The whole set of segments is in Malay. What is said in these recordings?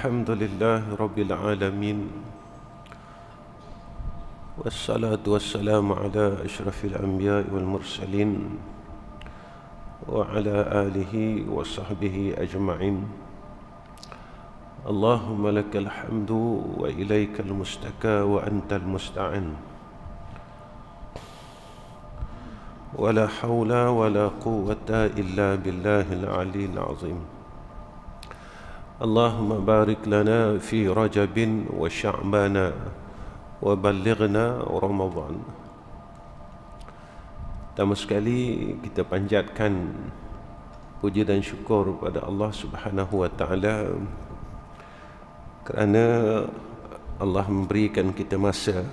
الحمد لله رب العالمين، والصلاة والسلام على أشرف الأنبياء والمرسلين وعلى آله وصحبه أجمعين. اللهم لك الحمد وإليك المشتكى وأنت المستعان، ولا حول ولا قوة إلا بالله العلي العظيم. اللهم بارك لنا في رجب وشعبان وبلغنا رمضان. Pertama sekali kita panjatkan puji dan syukur pada Allah Subhanahu wa taala kerana Allah memberikan kita masa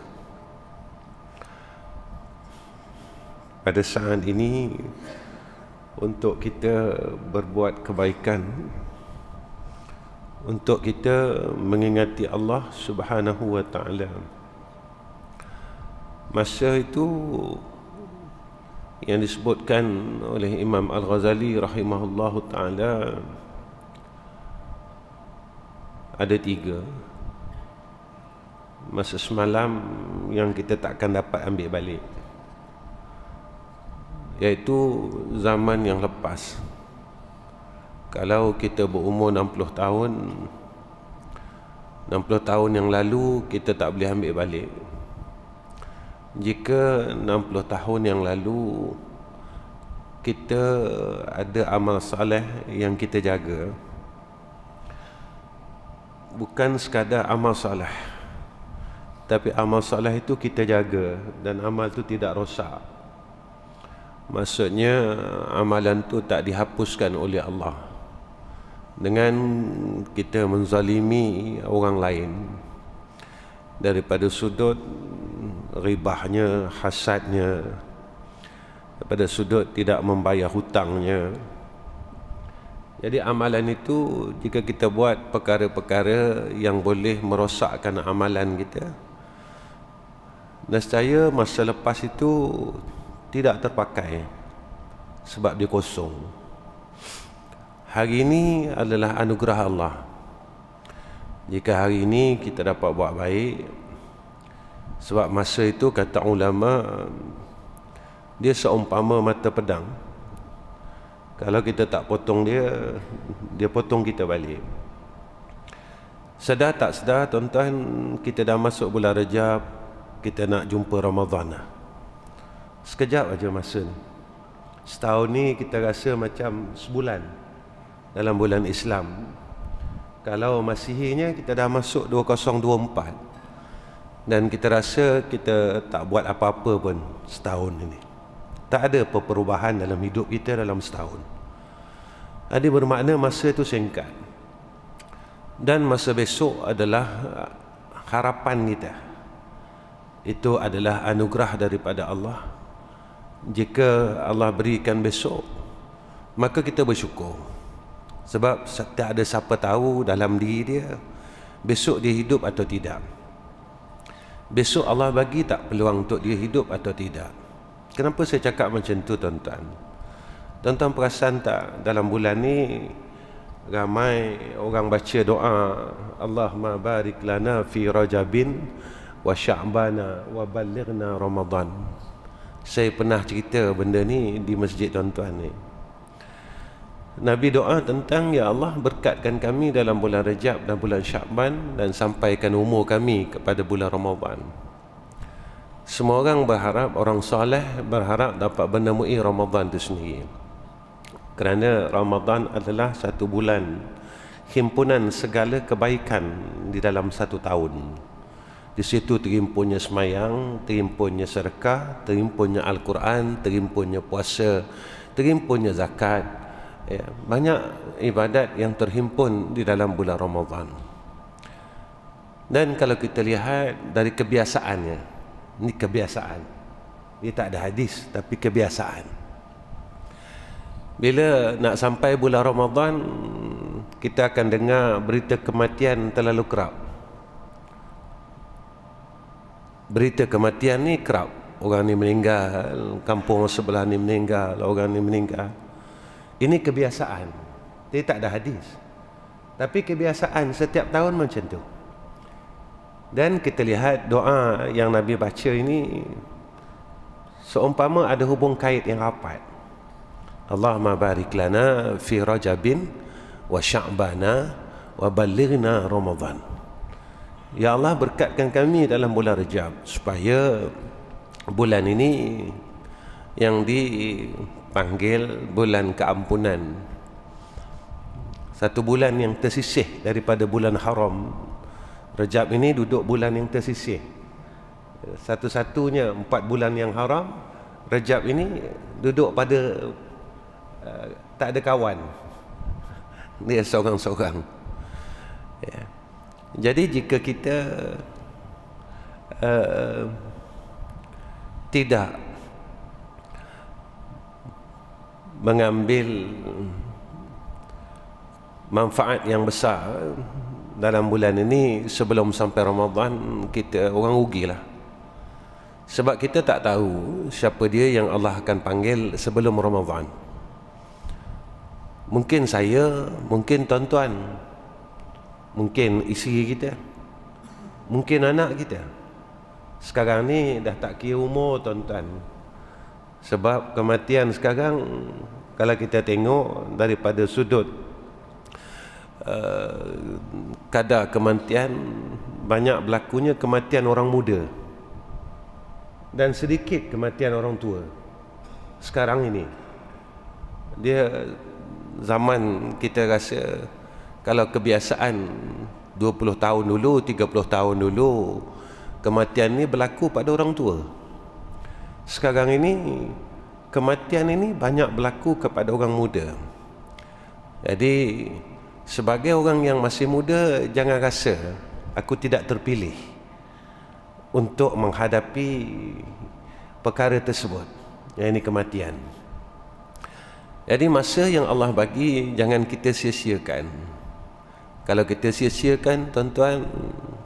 pada saat ini untuk kita berbuat kebaikan, untuk kita mengingati Allah Subhanahu wa taala. Masa itu yang disebutkan oleh Imam Al-Ghazali rahimahullahu taala ada 3. Masa semalam yang kita takkan dapat ambil balik, iaitu zaman yang lepas. Kalau kita berumur 60 tahun, 60 tahun yang lalu kita tak boleh ambil balik. Jika 60 tahun yang lalu kita ada amal soleh yang kita jaga, bukan sekadar amal soleh, tapi amal soleh itu kita jaga dan amal itu tidak rosak. Maksudnya amalan itu tak dihapuskan oleh Allah dengan kita menzalimi orang lain, daripada sudut ribahnya, hasadnya, daripada sudut tidak membayar hutangnya. Jadi amalan itu, jika kita buat perkara-perkara yang boleh merosakkan amalan kita, nescaya masa lepas itu tidak terpakai sebab dia kosong. Hari ini adalah anugerah Allah. Jika hari ini kita dapat buat baik, sebab masa itu kata ulama, dia seumpama mata pedang. Kalau kita tak potong dia, dia potong kita balik. Sedar tak sedar tuan-tuan, kita dah masuk bulan Rajab, kita nak jumpa Ramadan. Sekejap aja masa ni. Setahun ni kita rasa macam sebulan dalam bulan Islam. Kalau Masihinya kita dah masuk 2024 dan kita rasa kita tak buat apa-apa pun setahun ini. Tak ada perubahan dalam hidup kita dalam setahun. Ada bermakna masa itu singkat. Dan masa besok adalah harapan kita. Itu adalah anugerah daripada Allah. Jika Allah berikan besok, maka kita bersyukur. Sebab tak ada siapa tahu dalam diri dia besok dia hidup atau tidak. Besok Allah bagi tak peluang untuk dia hidup atau tidak. Kenapa saya cakap macam tu tuan-tuan? Tuan-tuan perasan tak, dalam bulan ni ramai orang baca doa, Allahumma barik lana fi Rajabin wa Sya'bana wa balighna Ramadan. Saya pernah cerita benda ni di masjid tuan-tuan ni. Nabi doa tentang, ya Allah berkatkan kami dalam bulan Rajab dan bulan Sya'ban dan sampaikan umur kami kepada bulan Ramadan. Semua orang berharap, orang soleh berharap dapat menemui Ramadan itu sendiri. Kerana Ramadan adalah satu bulan himpunan segala kebaikan di dalam satu tahun. Di situ terhimpunnya semayang, terhimpunnya sedekah, terhimpunnya Al-Quran, terhimpunnya puasa, terhimpunnya zakat. Ya, banyak ibadat yang terhimpun di dalam bulan Ramadan. Dan kalau kita lihat dari kebiasaannya, ini kebiasaan, dia tak ada hadis tapi kebiasaan. Bila nak sampai bulan Ramadan, kita akan dengar berita kematian terlalu kerap. Berita kematian ni kerap. Orang ni meninggal, kampung sebelah ni meninggal, orang ni meninggal. Ini kebiasaan. Dia tak ada hadis. Tapi kebiasaan setiap tahun macam tu. Dan kita lihat doa yang Nabi baca ini seumpama ada hubung kait yang rapat. Allahumma barik lana fi Rajabin wa Sya'bana wa ballighna Ramadan. Ya Allah, berkatkan kami dalam bulan Rajab supaya bulan ini yang dipanggil bulan keampunan, satu bulan yang tersisih daripada bulan haram. Rajab ini duduk bulan yang tersisih, satu-satunya 4 bulan yang haram. Rajab ini duduk pada tak ada kawan, dia seorang-seorang, ya. Jadi jika kita tidak mengambil manfaat yang besar dalam bulan ini sebelum sampai Ramadan, kita orang rugilah. Sebab kita tak tahu siapa dia yang Allah akan panggil sebelum Ramadan. Mungkin saya, mungkin tuan-tuan, mungkin isteri kita, mungkin anak kita. Sekarang ni dah tak kira umur, tuan-tuan. Sebab kematian sekarang, kalau kita tengok daripada sudut kadar kematian, banyak berlakunya kematian orang muda dan sedikit kematian orang tua. Sekarang ini dia zaman kita rasa kalau kebiasaan 20 tahun dulu, 30 tahun dulu, kematian ni berlaku pada orang tua. Sekarang ini kematian ini banyak berlaku kepada orang muda. Jadi sebagai orang yang masih muda, jangan rasa aku tidak terpilih untuk menghadapi perkara tersebut, yang ini kematian. Jadi masa yang Allah bagi jangan kita sia-siakan. Kalau kita sia-siakan, tuan-tuan,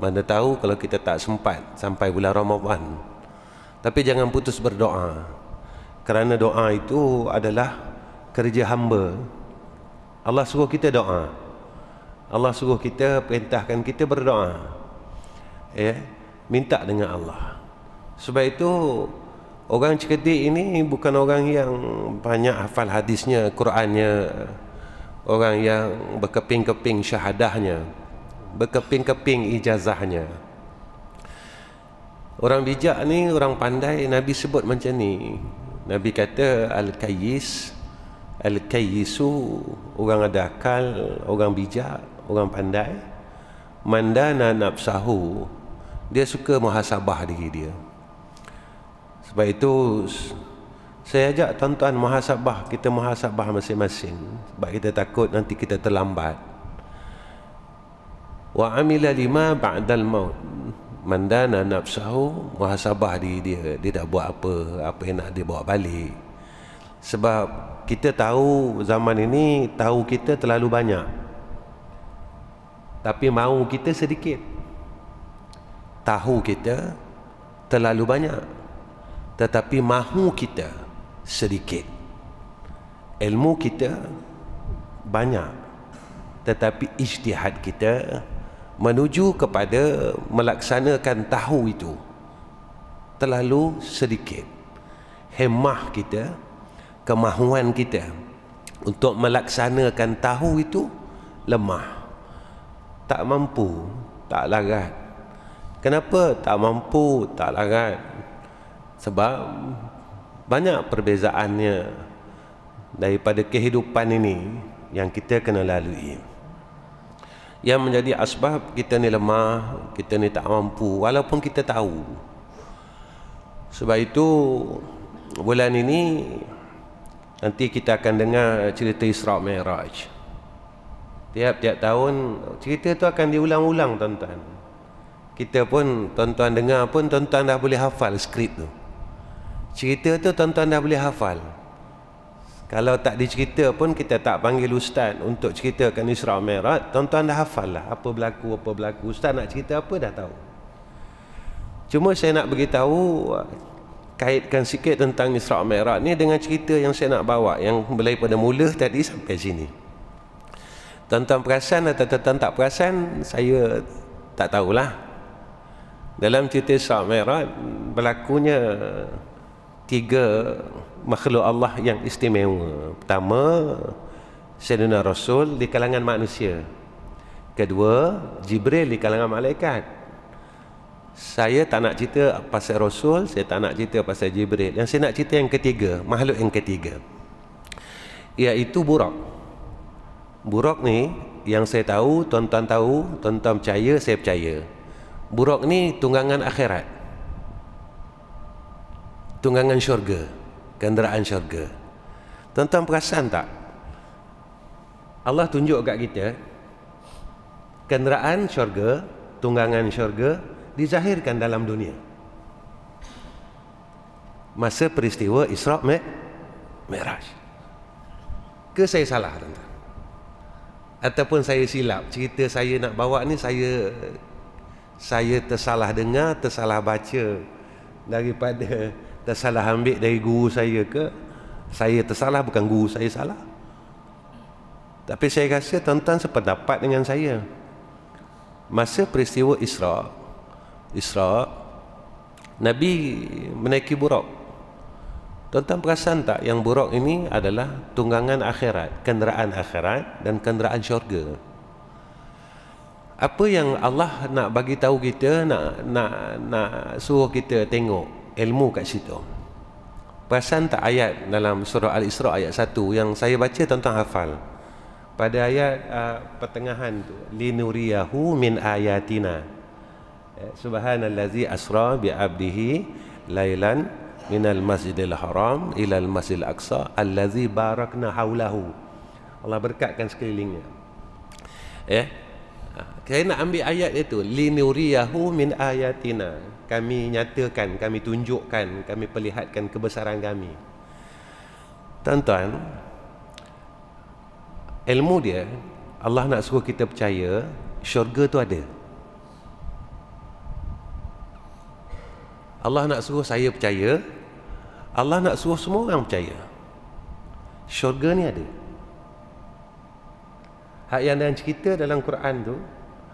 mana tahu kalau kita tak sempat sampai bulan Ramadan. Tapi jangan putus berdoa, kerana doa itu adalah kerja hamba. Allah suruh kita doa, Allah suruh kita, perintahkan kita berdoa, ya, minta dengan Allah. Sebab itu orang cerdik ini bukan orang yang banyak hafal hadisnya, Qurannya, orang yang berkeping-keping syahadahnya, berkeping-keping ijazahnya. Orang bijak ni, orang pandai, Nabi sebut macam ni. Nabi kata Al-Kayyis, Al-Kayyisu, orang ada akal, orang bijak, orang pandai. Mandana nafsahu, dia suka muhasabah diri dia. Sebab itu saya ajak tuan-tuan muhasabah, kita muhasabah masing-masing. Sebab kita takut nanti kita terlambat. Wa amila lima ba'dal maut, mandana nafsahu, muhasabah diri dia, dia dah buat apa yang nak dia bawa balik. Sebab kita tahu zaman ini, tahu kita terlalu banyak, tapi mahu kita sedikit. Tahu kita terlalu banyak, tetapi mahu kita sedikit. Ilmu kita banyak, tetapi ijtihad kita menuju kepada melaksanakan tahu itu terlalu sedikit. Hemah kita, kemahuan kita untuk melaksanakan tahu itu lemah. Tak mampu, tak larat. Kenapa tak mampu, tak larat? Sebab banyak perbezaannya daripada kehidupan ini yang kita kena lalui, yang menjadi asbab kita ni lemah, kita ni tak mampu, walaupun kita tahu. Sebab itu bulan ini nanti kita akan dengar cerita Isra Mi'raj. Tiap-tiap tahun cerita tu akan diulang-ulang, tuan-tuan. Kita pun, tuan-tuan dengar pun, tuan-tuan dah boleh hafal skrip tu. Cerita tu tuan-tuan dah boleh hafal. Kalau tak dicerita pun, kita tak panggil ustaz untuk ceritakan Isra Mi'raj, tuan-tuan dah hafal lah apa berlaku. Ustaz nak cerita apa dah tahu. Cuma saya nak beritahu, kaitkan sikit tentang Isra Mi'raj ni dengan cerita yang saya nak bawa, yang mulai pada mula tadi sampai sini. Tuan-tuan perasan atau tuan-tuan tak perasan, saya tak tahulah. Dalam cerita Isra Mi'raj berlakunya 3 makhluk Allah yang istimewa. Pertama, Sayyidina Rasul di kalangan manusia. Kedua, Jibril di kalangan malaikat. Saya tak nak cerita pasal Rasul, saya tak nak cerita pasal Jibril. Yang saya nak cerita yang ketiga, makhluk yang ketiga, iaitu Buraq. Buraq ni yang saya tahu, tuan-tuan tahu, tuan-tuan percaya, saya percaya. Buraq ni tunggangan akhirat, tunggangan syurga, kenderaan syurga. Tuan-tuan perasan tak? Allah tunjuk kat kita kenderaan syurga, tunggangan syurga dizahirkan dalam dunia masa peristiwa Isra Mi'raj. Ke saya salah, tuan-tuan? Ataupun saya silap? Cerita saya nak bawa ni saya tersalah dengar, tersalah baca, daripada tersalah ambil dari guru saya, ke saya tersalah, bukan guru saya salah? Tapi saya rasa tuan-tuan sependapat dengan saya. Masa peristiwa Isra, Nabi menaiki Buraq. Tuan-tuan perasan tak yang Buraq ini adalah tunggangan akhirat, kenderaan akhirat dan kenderaan syurga. Apa yang Allah nak bagi tahu kita, nak suruh kita tengok ilmu kat situ. Perasan tak ayat dalam surah Al-Isra ayat 1 yang saya baca, tuan-tuan hafal? Pada ayat pertengahan tu, linuriyahu min ayatina, subhanallazi asra bi abdihi lailan minal masjidil haram ilal masjidil aqsa allazi barakna haulahu. Allah berkatkan sekelilingnya. Saya nak ambil ayat itu, linuriyahu min ayatina, kami nyatakan, kami tunjukkan, kami perlihatkan kebesaran kami. Tuan-tuan, ilmu dia, Allah nak suruh kita percaya syurga tu ada. Allah nak suruh saya percaya, Allah nak suruh semua orang percaya syurga ni ada. Hak yang dalam cerita dalam Quran tu,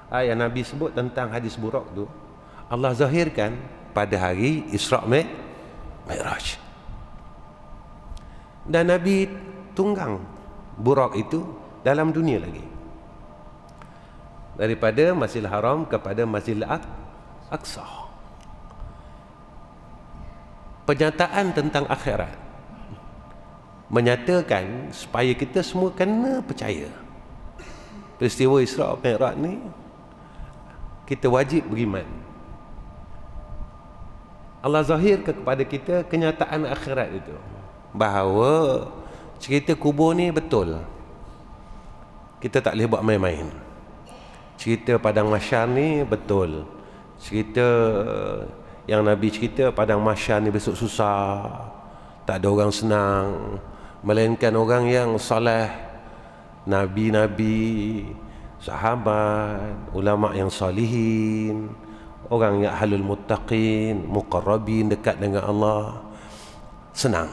yang Nabi sebut tentang hadis Buraq tu, Allah zahirkan pada hari Isra Mi'raj. Dan Nabi tunggang Buraq itu dalam dunia lagi, daripada Masjidil Haram kepada Masjidil Aqsa. Penyataan tentang akhirat menyatakan supaya kita semua kena percaya peristiwa Isra Mi'raj ni, kita wajib beriman. Allah zahirkan kepada kita kenyataan akhirat itu, bahawa cerita kubur ni betul, kita tak boleh buat main-main. Cerita padang mahsyar ni betul, cerita yang Nabi cerita padang mahsyar ni besok susah, tak ada orang senang, melainkan orang yang soleh, nabi-nabi, sahabat, ulama yang salihin, orang yang ahlul muttaqin, muqarrabin, dekat dengan Allah, senang.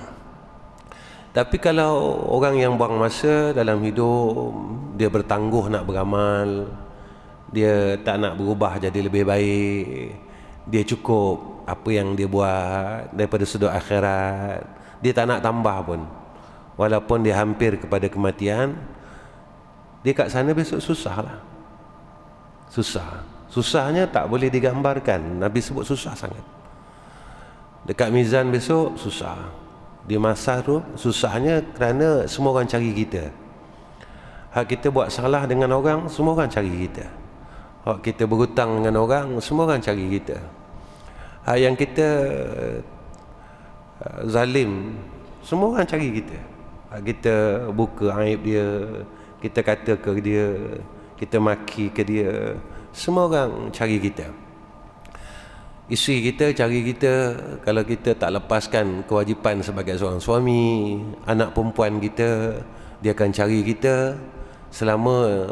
Tapi kalau orang yang buang masa dalam hidup, dia bertangguh nak beramal, dia tak nak berubah jadi lebih baik, dia cukup apa yang dia buat daripada sudut akhirat, dia tak nak tambah pun, walaupun dia hampir kepada kematian, dia kat sana besok susah lah. Susahnya tak boleh digambarkan. Nabi sebut susah sangat. Dekat mizan besok susah, di masa tu susahnya kerana semua orang cari kita. Hak kita buat salah dengan orang, semua orang cari kita. Hak kita berhutang dengan orang, semua orang cari kita. Hak yang kita zalim, semua orang cari kita. Hak kita buka aib dia, kita kata ke dia, kita maki ke dia, semua orang cari kita. Isteri kita cari kita kalau kita tak lepaskan kewajipan sebagai seorang suami. Anak perempuan kita, dia akan cari kita selama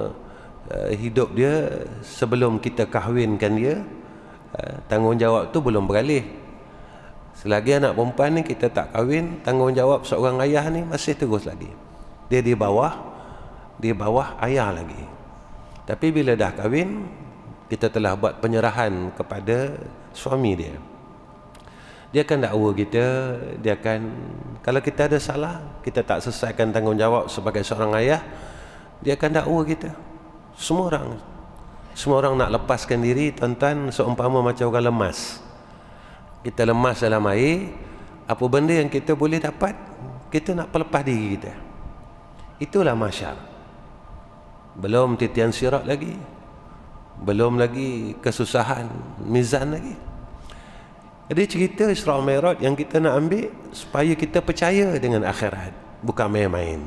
hidup dia. Sebelum kita kahwinkan dia, tanggungjawab tu belum beralih. Selagi anak perempuan ni kita tak kahwin, tanggungjawab seorang ayah ni masih terus lagi. Dia di bawah di bawah ayah lagi. Tapi bila dah kahwin, kita telah buat penyerahan kepada suami dia. Dia akan dakwa kita, dia akan, kalau kita ada salah, kita tak selesaikan tanggungjawab sebagai seorang ayah, dia akan dakwa kita. Semua orang nak lepaskan diri, tuan-tuan, seumpama macam orang lemas. Kita lemas dalam air, apa benda yang kita boleh dapat, kita nak pelepah diri kita. Itulah mahsyar. Belum titian sirat lagi, belum lagi kesusahan mizan lagi. Jadi cerita Isra Mi'raj yang kita nak ambil supaya kita percaya dengan akhirat, bukan main-main.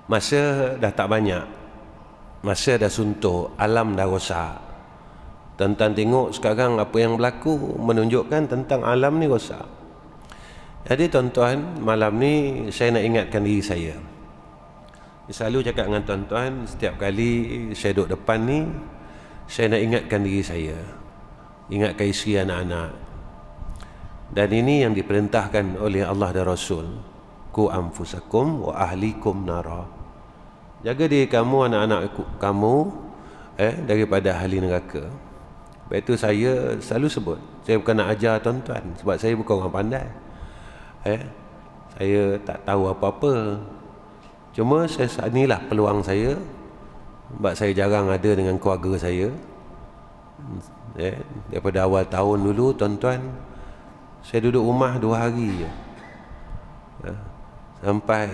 Masa dah tak banyak, masa dah suntuk, alam dah rosak. Tuan-tuan tengok sekarang apa yang berlaku menunjukkan tentang alam ni rosak. Jadi tuan-tuan, malam ni saya nak ingatkan diri saya. Saya selalu cakap dengan tuan-tuan, setiap kali saya duduk depan ni, saya nak ingatkan diri saya, ingatkan isteri, anak-anak. Dan ini yang diperintahkan oleh Allah dan Rasul. Ku anfusakum wa ahlikum nara. Jaga diri kamu, anak-anak kamu daripada ahli neraka. Sebab itu saya selalu sebut, saya bukan nak ajar tuan-tuan, sebab saya bukan orang pandai. Saya tak tahu apa-apa. Cuma inilah peluang saya, sebab saya jarang ada dengan keluarga saya. Daripada awal tahun dulu, tuan-tuan, saya duduk rumah 2 hari je. Sampai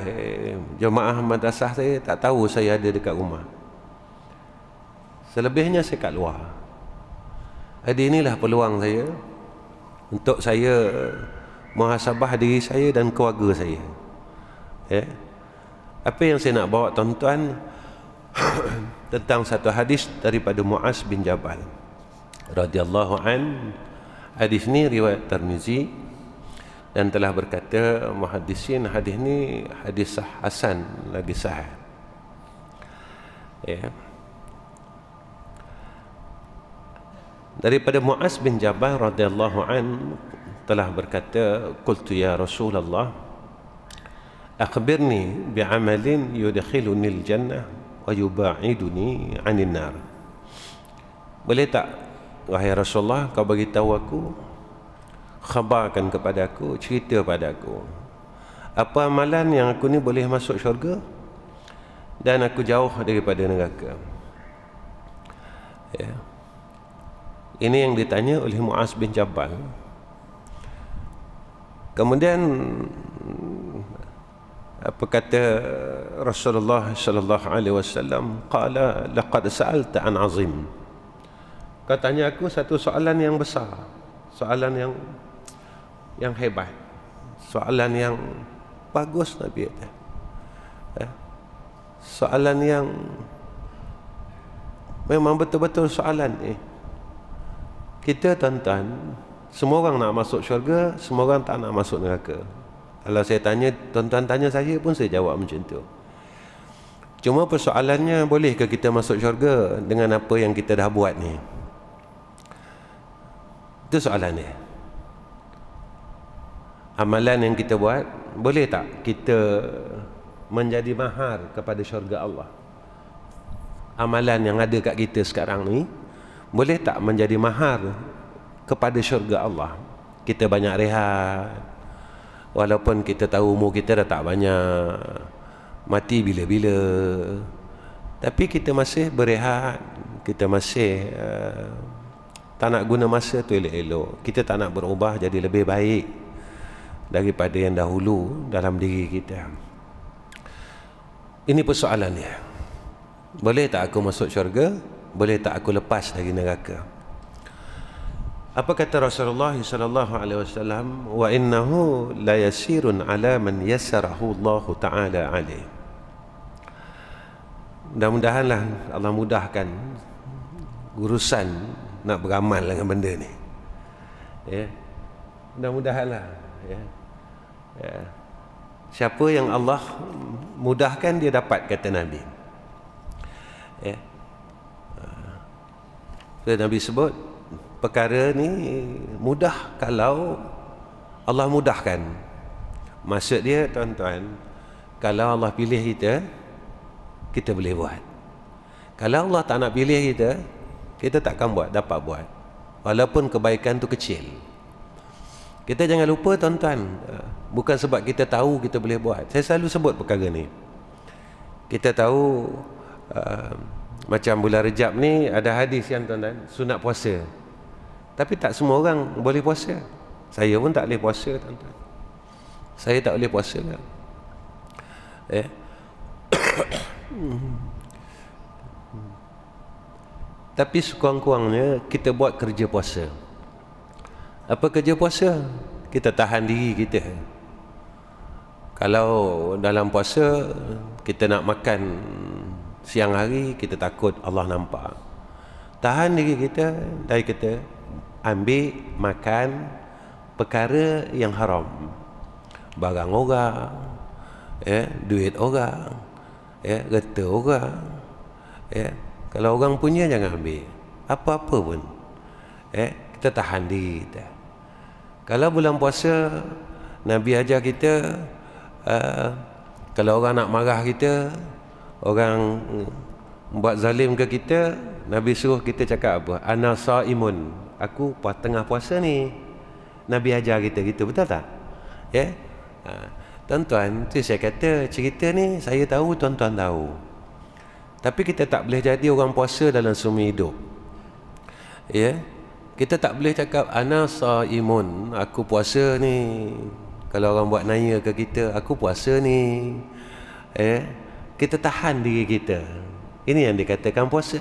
jemaah madrasah saya tak tahu saya ada dekat rumah. Selebihnya saya kat luar. Jadi inilah peluang saya untuk saya muhasabah diri saya dan keluarga saya. Apa yang saya nak bawa tuan-tuan tentang satu hadis daripada Muaz bin Jabal radhiyallahu an. Hadis ni riwayat Tirmizi, dan telah berkata muhaddisin, hadis ni hadis hasan, lagi sahih. Daripada Muaz bin Jabal radhiyallahu an telah berkata, qultu ya Rasulullah, akhbirni bi'amalin yudkhiluni al-jannah wa yuba'iduni 'anil nar. Boleh tak wahai Rasulullah, kau bagi tahu aku, khabarkan kepada aku, cerita pada aku, apa amalan yang aku ni boleh masuk syurga dan aku jauh daripada neraka. Ini yang ditanya oleh Muaz bin Jabal. Kemudian apa kata Rasulullah sallallahu alaihi wasallam? Qala laqad sa'alta an 'azim. Kau tanya aku satu soalan yang besar, soalan yang hebat, soalan yang bagus Nabi kata. Soalan yang memang betul-betul soalan ni. Kita tuan-tuan, semua orang nak masuk syurga, semua orang tak nak masuk neraka. Kalau saya tanya, tuan-tuan tanya saya pun saya jawab macam tu. Cuma persoalannya, bolehkah kita masuk syurga dengan apa yang kita dah buat ni? Itu soalannya. Amalan yang kita buat, boleh tak kita menjadi mahar kepada syurga Allah? Amalan yang ada kat kita sekarang ni, boleh tak menjadi mahar kepada syurga Allah? Kita banyak rehat, walaupun kita tahu umur kita dah tak banyak, mati bila-bila, tapi kita masih berehat, kita masih tak nak guna masa tu elok-elok. Kita tak nak berubah jadi lebih baik daripada yang dahulu dalam diri kita. Ini persoalannya. Boleh tak aku masuk syurga? Boleh tak aku lepas dari neraka? Apa kata Rasulullah sallallahu alaihi wasallam? Wa innahu la yasirun ala man yassarahu Allah taala alaih. Mudah-mudahanlah Allah mudahkan urusan nak beramal dengan benda ni. Mudah-mudahanlah. Siapa yang Allah mudahkan, dia dapat, kata Nabi. Nabi sebut perkara ni mudah kalau Allah mudahkan. Maksud dia tuan-tuan, kalau Allah pilih kita, kita boleh buat. Kalau Allah tak nak pilih kita, kita takkan dapat buat. Walaupun kebaikan tu kecil. Kita jangan lupa tuan-tuan, bukan sebab kita tahu kita boleh buat. Saya selalu sebut perkara ni. Kita tahu macam bulan Rejab ni ada hadis yang tuan-tuan sunat puasa. Tapi tak semua orang boleh puasa. Saya pun tak boleh puasa tuan-tuan. Saya tak boleh puasa kan. Tapi sekurang-kurangnya kita buat kerja puasa. Apa kerja puasa? Kita tahan diri kita. Kalau dalam puasa kita nak makan siang hari, kita takut Allah nampak. Tahan diri kita dari kita ambil makan perkara yang haram. Barang orang, duit orang, reta orang. Kalau orang punya jangan ambil. Apa-apa pun. Kita tahan diri kita. Kalau bulan puasa, Nabi ajar kita, kalau orang nak marah kita, orang buat zalim ke kita, Nabi suruh kita cakap apa? Ana saimun. Aku tengah puasa ni. Nabi ajar kita gitu, betul tak? Tuan-tuan, tu saya kata cerita ni saya tahu, tuan-tuan tahu. Tapi kita tak boleh jadi orang puasa dalam semua hidup. Kita tak boleh cakap ana saimun, aku puasa ni. Kalau orang buat nanya ke kita, aku puasa ni. Kita tahan diri kita. Ini yang dikatakan puasa.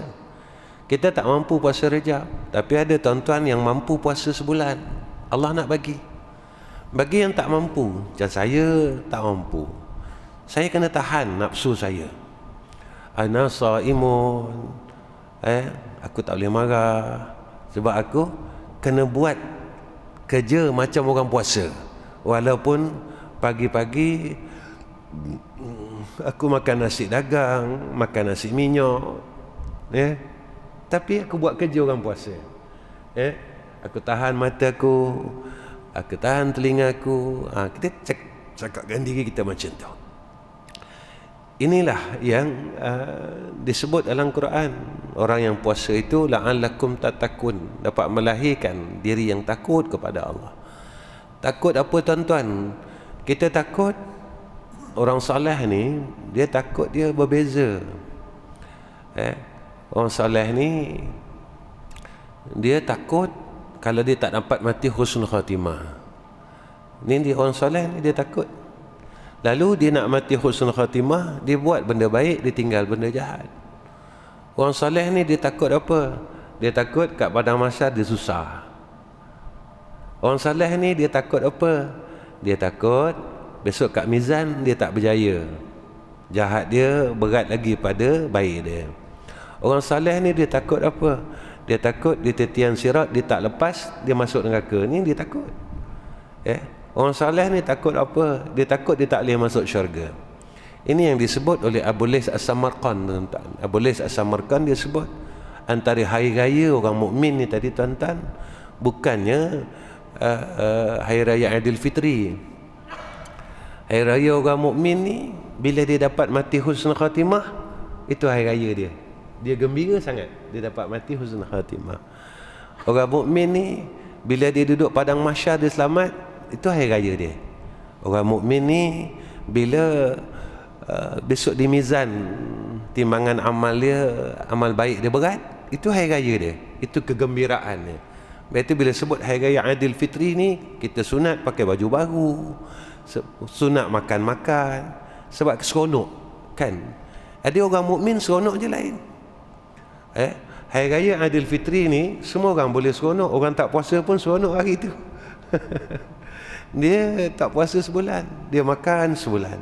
Kita tak mampu puasa Rejab, tapi ada tuan-tuan yang mampu puasa sebulan. Allah nak bagi. Bagi yang tak mampu, macam saya tak mampu, saya kena tahan nafsu saya. Ana saimun, aku tak boleh marah, sebab aku kena buat kerja macam orang puasa. Walaupun pagi-pagi aku makan nasi dagang, makan nasi minyak, tapi aku buat kerja orang puasa. Aku tahan mata aku tahan telinga aku. Kita cakapkan diri kita macam tu. Inilah yang disebut dalam Quran. Orang yang puasa itu la'allakum tattaqun, dapat melahirkan diri yang takut kepada Allah. Takut apa tuan-tuan? Kita takut, orang soleh ni dia takut dia berbeza. Orang soleh ni dia takut kalau dia tak dapat mati husnul khatimah. Ni dia orang soleh ni dia takut. Lalu dia nak mati husnul khatimah, dia buat benda baik, dia tinggal benda jahat. Orang soleh ni dia takut apa? Dia takut kat padang mahsyar dia susah. Orang soleh ni dia takut apa? Dia takut besok kat mizan dia tak berjaya. Jahat dia berat lagi pada baik dia. Orang soleh ni dia takut apa? Dia takut di tetian sirat dia tak lepas, dia masuk neraka. Ni dia takut. Orang saleh ni takut apa? Dia takut dia tak boleh masuk syurga. Ini yang disebut oleh Abu Lais As-Samarqand, tuan-tuan. Abu Lais As-Samarqand dia sebut antara hari raya orang mukmin ni tadi tuan-tuan, bukannya hari raya Aidilfitri. Hari raya orang mukmin ni bila dia dapat mati husnul khatimah, itu hari raya dia. Dia gembira sangat dia dapat mati husnul khatimah. Orang mukmin ni bila dia duduk padang mahsyar dia selamat, itu hari raya dia. Orang mukmin ni bila besok di mizan timbangan amal dia, amal baik dia berat, itu hari raya dia. Itu kegembiraan dia. Berarti bila sebut hari raya Aidilfitri ni, kita sunat pakai baju baru, sunat makan-makan, sebab seronok kan. Ada orang mukmin seronok je lain. Hari raya Aidilfitri ni semua orang boleh seronok. Orang tak puasa pun seronok hari tu. Dia tak puasa sebulan, dia makan sebulan.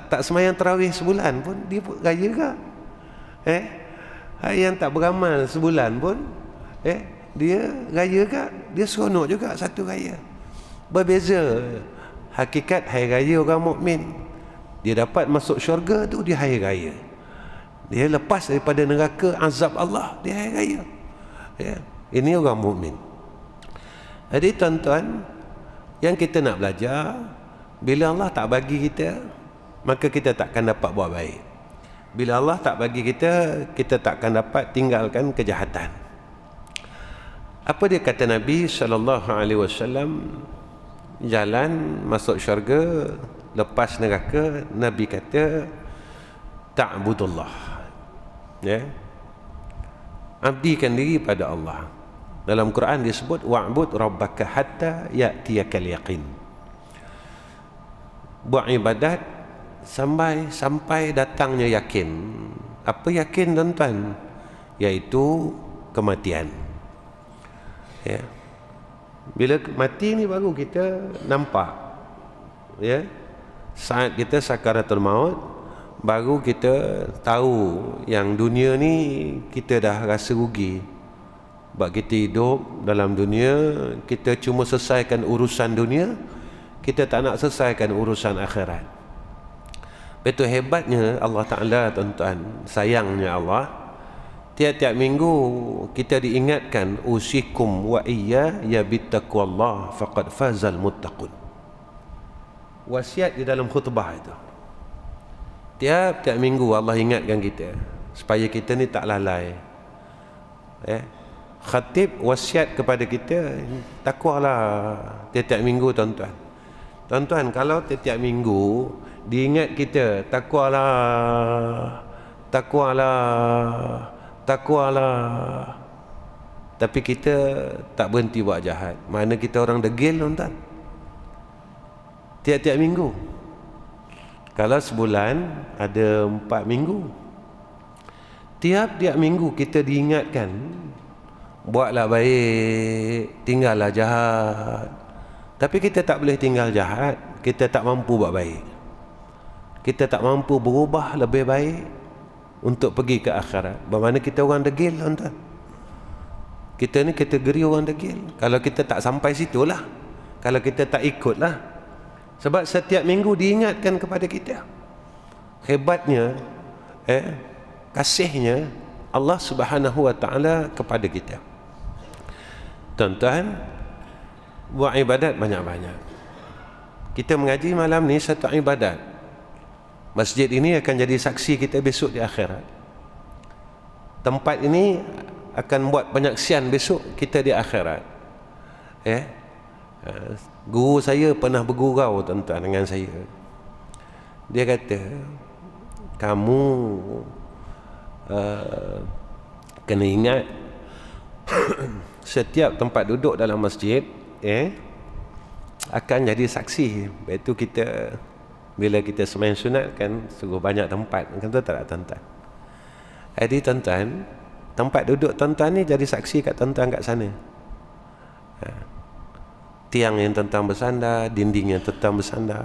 Tak semayang tarawih sebulan pun dia raya ke? Yang tak beramal sebulan pun dia raya ke? Dia seronok juga satu raya. Berbeza hakikat hari raya orang mukmin. Dia dapat masuk syurga tu di hari raya. Dia lepas daripada neraka azab Allah di hari raya. Ini orang mukmin. Jadi tuan-tuan, yang kita nak belajar, bila Allah tak bagi kita, maka kita takkan dapat buat baik. Bila Allah tak bagi kita, kita takkan dapat tinggalkan kejahatan. Apa dia kata Nabi SAW? Jalan masuk syurga, lepas neraka, Nabi kata ta'budullah, ya, abdikan diri pada Allah. Dalam Quran disebut wa'bud rabbaka hatta ya'tiyakal yaqin. Buat ibadat sampai datangnya yakin. Apa yakin, tuan-tuan? Iaitu kematian. Ya. Bila mati ni baru kita nampak, ya, saat kita sakaratul maut, baru kita tahu yang dunia ni kita dah rasa rugi. Sebab kita hidup dalam dunia, kita cuma selesaikan urusan dunia, kita tak nak selesaikan urusan akhirat. Betul hebatnya Allah Ta'ala, tuan-tuan, sayangnya Allah, tiap-tiap minggu kita diingatkan usikum wa iyya ya bittaqwallah faqad fazal muttaqun. Wasiat di dalam khutbah itu. Tiap-tiap minggu Allah ingatkan kita supaya kita ni tak lalai. Khatib wasiat kepada kita, takwalah tiap-tiap minggu, tuan-tuan. Tuan-tuan, kalau tiap-tiap minggu diingat kita takwalah, tapi kita tak berhenti buat jahat, mana kita orang degil, tuan-tuan. Tiap-tiap minggu, kalau sebulan ada 4 minggu, tiap-tiap minggu kita diingatkan, buatlah baik, tinggallah jahat. Tapi kita tak boleh tinggal jahat, kita tak mampu buat baik, kita tak mampu berubah lebih baik untuk pergi ke akhirat. Bagaimana kita orang degil, tuan-tuan. Kita ni kategori orang degil. Kalau kita tak sampai situlah, kalau kita tak ikutlah. Sebab setiap minggu diingatkan kepada kita. Hebatnya kasihnya Allah Subhanahu wa Ta'ala kepada kita. Tuan-tuan, buat ibadat banyak-banyak. Kita mengaji malam ni satu ibadat. Masjid ini akan jadi saksi kita besok di akhirat. Tempat ini akan buat penyaksian besok kita di akhirat. Guru saya pernah bergurau, tuan-tuan, dengan saya. Dia kata, kamu kena ingat setiap tempat duduk dalam masjid akan jadi saksi. Iaitu kita, bila kita sembahyang sunat kan suruh banyak tempat, kan tu tak, tuan-tuan? Jadi tuan-tuan, tempat duduk tuan-tuan ni jadi saksi kat tuan-tuan kat sana. Tiang yang tuan-tuan bersandar, dinding yang tuan-tuan bersandar,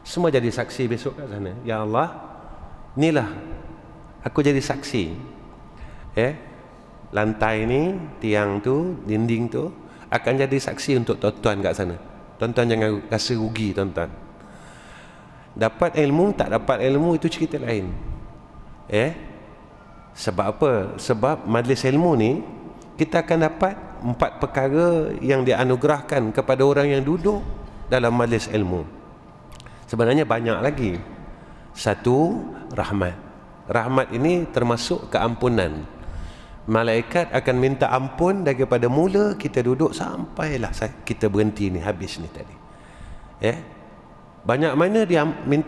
semua jadi saksi besok kat sana. Ya Allah, inilah aku jadi saksi. Lantai ni, tiang tu, dinding tu akan jadi saksi untuk tuan-tuan kat sana. Tuan-tuan jangan rasa rugi, tuan-tuan. Dapat ilmu, tak dapat ilmu, itu cerita lain. Sebab apa? Sebab majlis ilmu ni kita akan dapat 4 perkara yang dianugerahkan kepada orang yang duduk dalam majlis ilmu. Sebenarnya banyak lagi. 1, rahmat. Rahmat ini termasuk keampunan. Malaikat akan minta ampun daripada mula kita duduk sampailah kita berhenti ni, habis ni tadi. Banyak mana dia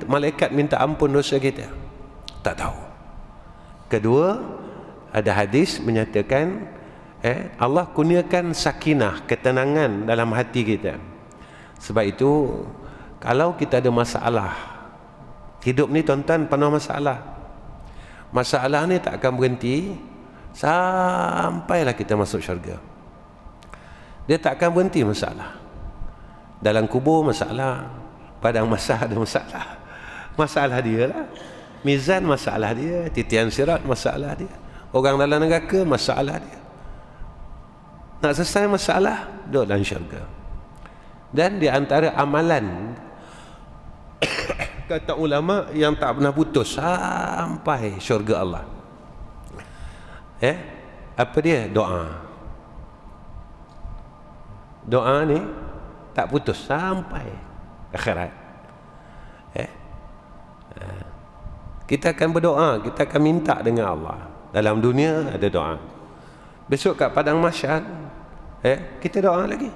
malaikat minta ampun dosa kita? Tak tahu. Kedua, ada hadis menyatakan Allah kurniakan sakinah, ketenangan dalam hati kita. Sebab itu kalau kita ada masalah hidup ni, tuan-tuan, penuh masalah. Masalah ni tak akan berhenti sampailah kita masuk syurga. Dia tak akan berhenti masalah. Dalam kubur masalah, padang mahsyar ada masalah. Masalah dia lah. Mizan masalah dia, titian sirat masalah dia, orang dalam neraka masalah dia. Nak selesai masalah, duduk dalam syurga. Dan di antara amalan kata ulama yang tak pernah putus sampai syurga Allah, apa dia? Doa. Doa ni tak putus sampai akhirat. Kita akan berdoa, kita akan minta dengan Allah. Dalam dunia ada doa. Besok kat padang mahsyar, kita doa lagi.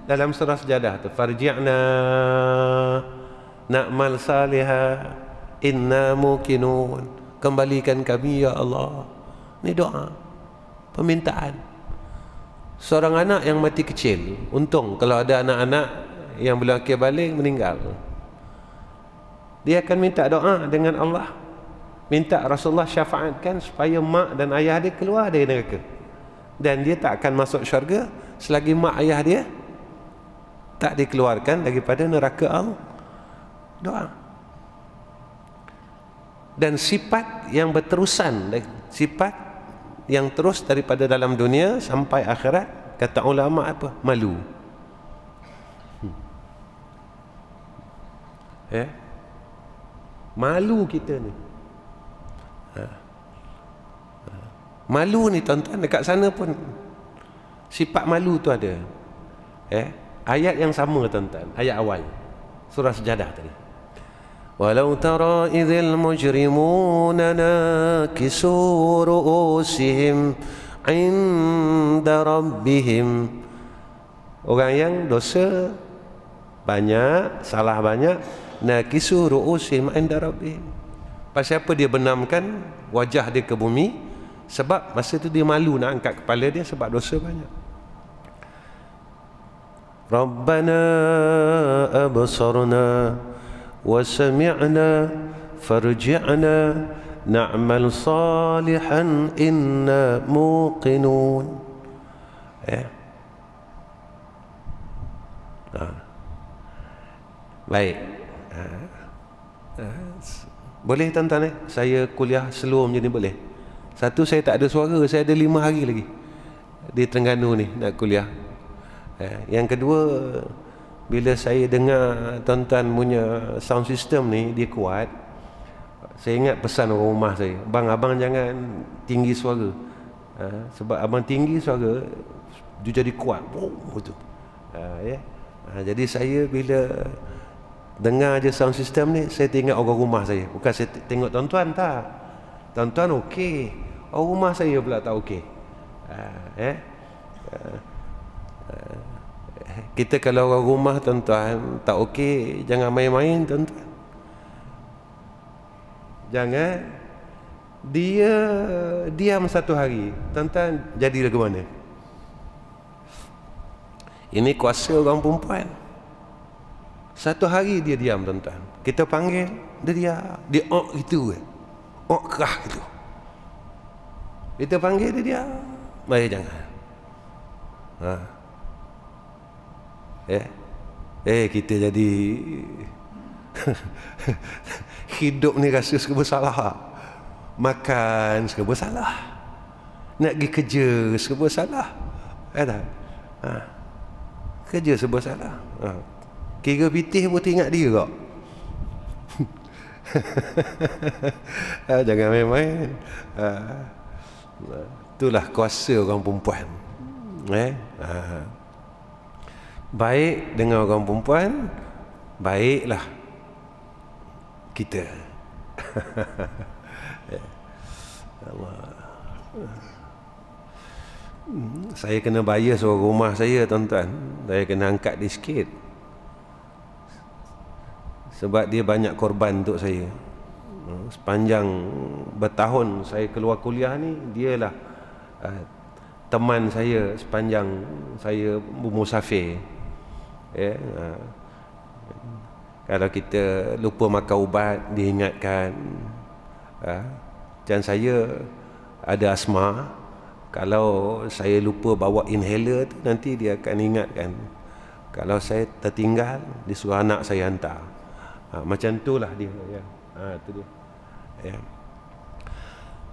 Dalam surah Sajadah tu, farji'na na'mal salihah inna muqinun. Kembalikan kami ya Allah. Ini doa, permintaan. Seorang anak yang mati kecil, untung kalau ada anak-anak yang belum akil balik meninggal, dia akan minta doa dengan Allah, minta Rasulullah syafaatkan supaya mak dan ayah dia keluar dari neraka, dan dia tak akan masuk syurga selagi mak ayah dia tak dikeluarkan daripada neraka Allah. Doa. Dan sifat yang berterusan, sifat yang terus daripada dalam dunia sampai akhirat, kata ulama apa? Malu. Malu kita ni. Malu ni tuan-tuan, dekat sana pun sifat malu tu ada. Ayat yang sama tuan-tuan, ayat awal surah Sajadah tadi. Walau tara idzal mujrimuna nakisu ru'usihim 'inda rabbihim. Orang yang dosa banyak, salah banyak, nakisu ru'usihim 'inda rabbihim. Pasal apa dia benamkan wajah dia ke bumi? Sebab masa tu dia malu nak angkat kepala dia sebab dosa banyak. Rabbana absarna wa sami'na farji'na na'mal salihan inna muqinun. Baik. Boleh tuan-tuan saya kuliah slow macam ni boleh? Satu, saya tak ada suara, saya ada 5 hari lagi di Terengganu ni nak kuliah. Yang kedua, bila saya dengar tuan-tuan punya sound system ni dia kuat, saya ingat pesan orang rumah saya, bang, abang jangan tinggi suara, sebab abang tinggi suara dia jadi kuat. Betul. Jadi saya bila dengar je sound system ni, saya tengok orang rumah saya, bukan saya tengok tuan-tuan. Tak, tuan-tuan okey, orang rumah saya pula tak okey. Kita kalau orang rumah tuan-tuan tak okey, jangan main-main tuan-tuan. Jangan dia diam satu hari, tuan-tuan jadi lagu mana? Ini kuasa orang perempuan. Satu hari dia diam tuan-tuan, kita panggil dia diam, dia gitu kerah gitu. Kita panggil dia diam, baik jangan. Kita jadi hidup ni rasa serba salah, makan serba salah, nak pergi kerja serba salah, kerja serba salah, kira pitih pun ingat dia kok. Jangan main-main. Itulah kuasa orang perempuan. Baik dengan orang perempuan, baiklah kita. Saya kena bayar seorang rumah saya tuan-tuan. Saya kena angkat dia sikit, sebab dia banyak korban untuk saya. Sepanjang bertahun saya keluar kuliah ni, dialah teman saya sepanjang saya bermusafir. Kalau kita lupa makan ubat, dia ingatkan. Dan saya ada asma, kalau saya lupa bawa inhaler tu, nanti dia akan ingatkan. Kalau saya tertinggal, dia suruh anak saya hantar. Macam itulah dia. Itu dia.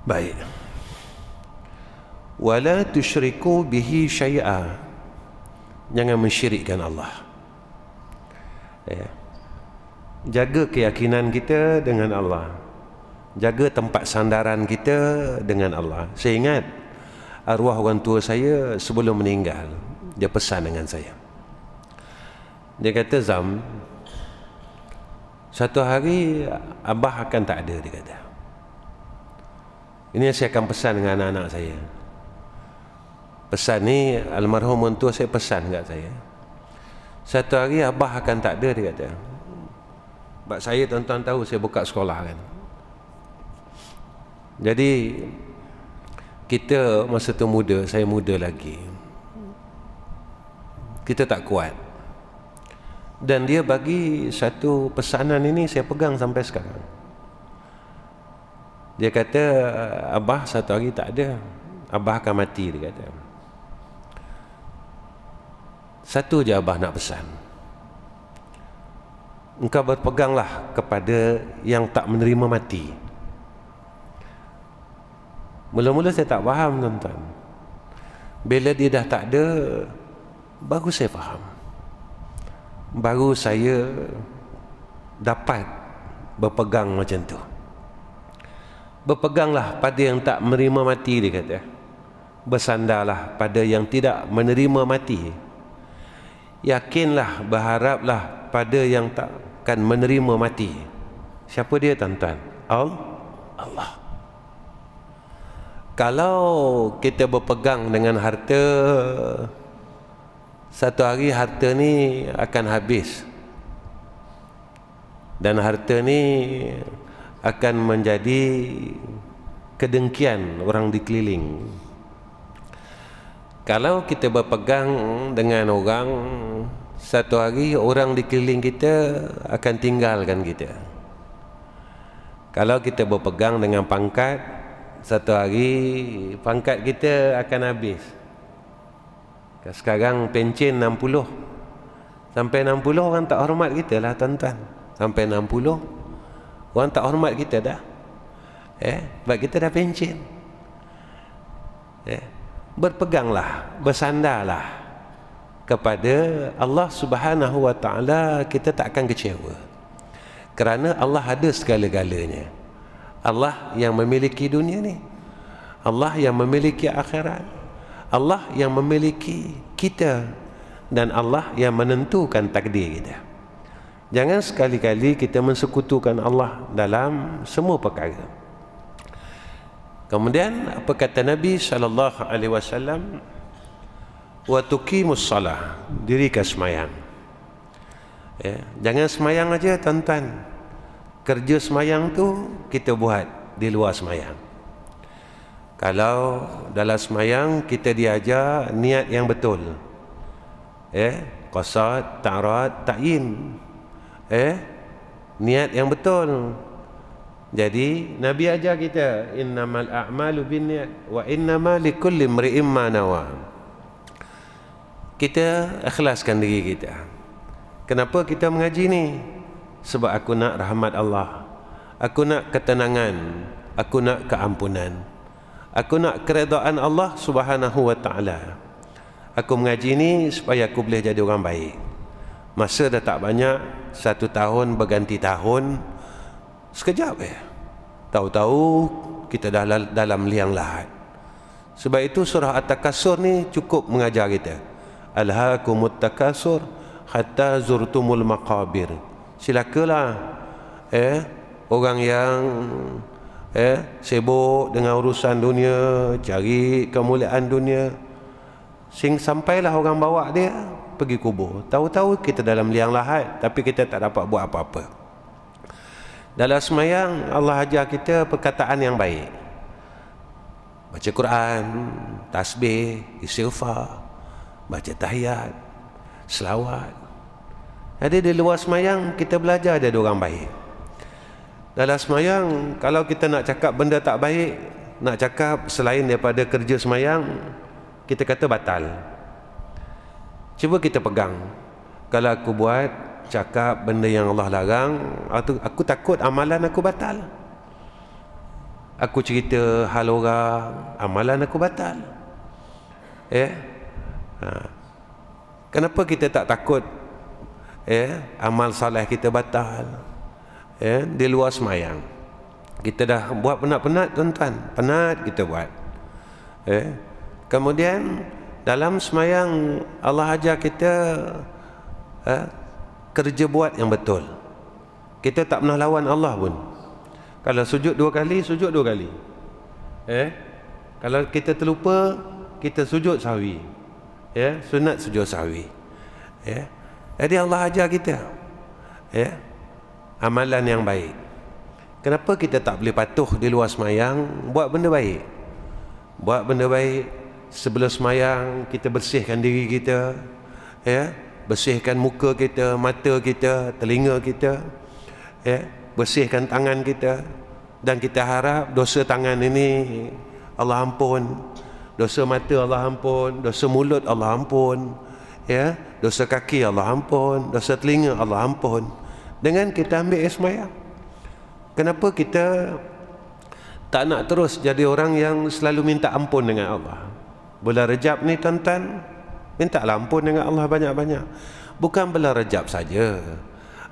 Baik. Wala tusyriku bihi syai'a. Jangan mensyirikkan Allah. Jaga keyakinan kita dengan Allah. Jaga tempat sandaran kita dengan Allah. Saya ingat arwah orang tua saya sebelum meninggal, dia pesan dengan saya. Dia kata, Zam, Satu hari abah akan tak ada, dia kata. Ini yang saya akan pesan dengan anak-anak saya. Pesan ni almarhum mentua saya pesan kat saya. Satu hari abah akan tak ada, dia kata. Sebab saya tuan-tuan tahu saya buka sekolah kan. Jadi kita masa tu muda, saya muda lagi. Kita tak kuat. Dan dia bagi satu pesanan ini saya pegang sampai sekarang. Dia kata, abah satu hari tak ada, abah akan mati, dia kata. Satu je abah nak pesan. Engkau berpeganglah kepada yang tak menerima mati. Mula-mula saya tak faham, tuan-tuan. Bila dia dah tak ada, baru saya faham. Baru saya dapat berpegang macam tu. Berpeganglah pada yang tak menerima mati, dia kata. Bersandarlah pada yang tidak menerima mati. Yakinlah, berharaplah pada yang takkan menerima mati. Siapa dia, tuan-tuan? Allah. Kalau kita berpegang dengan harta, satu hari harta ni akan habis. Dan harta ni akan menjadi kedengkian orang di keliling. Kalau kita berpegang dengan orang, satu hari orang di keliling kita akan tinggalkan kita. Kalau kita berpegang dengan pangkat, satu hari pangkat kita akan habis. Sekarang pencen 60. Sampai 60 orang tak hormat kita lah, tuan-tuan. Sampai 60 orang tak hormat kita dah. Sebab kita dah pencen. Berpeganglah, bersandarlah kepada Allah Subhanahu wa ta'ala. Kita tak akan kecewa, kerana Allah ada segala-galanya. Allah yang memiliki dunia ni, Allah yang memiliki akhirat, Allah yang memiliki kita, dan Allah yang menentukan takdir kita. Jangan sekali-kali kita mensekutukan Allah dalam semua perkara. Kemudian apa kata Nabi SAW? Wa tuqimus salah, dirikan semayang. Jangan semayang aja, tuan-tuan. Kerja semayang tu kita buat di luar semayang. Kalau dalam semayang kita diajar niat yang betul, qasad, ta'rad, ta'yin, niat yang betul. Jadi Nabi ajar kita, innamal a'malu binniyat wa innama likulli imri'in ma nawa. Kita ikhlaskan diri kita. Kenapa kita mengaji ni? Sebab aku nak rahmat Allah, aku nak ketenangan, aku nak keampunan, aku nak keredaan Allah Subhanahu wa ta'ala. Aku mengaji ni supaya aku boleh jadi orang baik. Masa dah tak banyak, 1 tahun berganti tahun, sekejap tahu-tahu kita dah dalam liang lahat. Sebab itu surah At-Takasur ni cukup mengajar kita, alhaakumut takasur hatta zurtumul maqabir. Silakanlah orang yang sibuk dengan urusan dunia, cari kemuliaan dunia, sampailah orang bawa dia pergi kubur. Tahu-tahu kita dalam liang lahat, tapi kita tak dapat buat apa-apa. Dalam semayang Allah ajar kita perkataan yang baik. Baca Quran, tasbih, istighfar, baca tahiyat, selawat. Jadi di luar semayang kita belajar jadi orang baik. Dalam semayang, kalau kita nak cakap benda tak baik, nak cakap selain daripada kerja semayang, kita kata batal. Cuba kita pegang. Kalau aku buat, cakap benda yang Allah larang, aku takut amalan aku batal. Aku cerita hal orang, amalan aku batal. Kenapa kita tak takut amal saleh kita batal? Di luar semayang kita dah buat penat-penat, tuan-tuan, penat kita buat. Kemudian dalam semayang Allah ajar kita kerja buat yang betul. Kita tak pernah lawan Allah pun. Kalau sujud 2 kali, sujud 2 kali. Kalau kita terlupa, kita sujud sahwi. Sunat sujud sahwi. Jadi Allah ajar kita amalan yang baik. Kenapa kita tak boleh patuh di luar semayang buat benda baik? Buat benda baik sebelum semayang, kita bersihkan diri kita, bersihkan muka kita, mata kita, telinga kita, bersihkan tangan kita, dan kita harap dosa tangan ini Allah ampun, dosa mata Allah ampun, dosa mulut Allah ampun, dosa kaki Allah ampun, dosa telinga Allah ampun, dengan kita ambil semayang. Kenapa kita tak nak terus jadi orang yang selalu minta ampun dengan Allah? Bulan Rejab ni tuan-tuan, mintalah ampun dengan Allah banyak-banyak. Bukan bulan Rejab saja,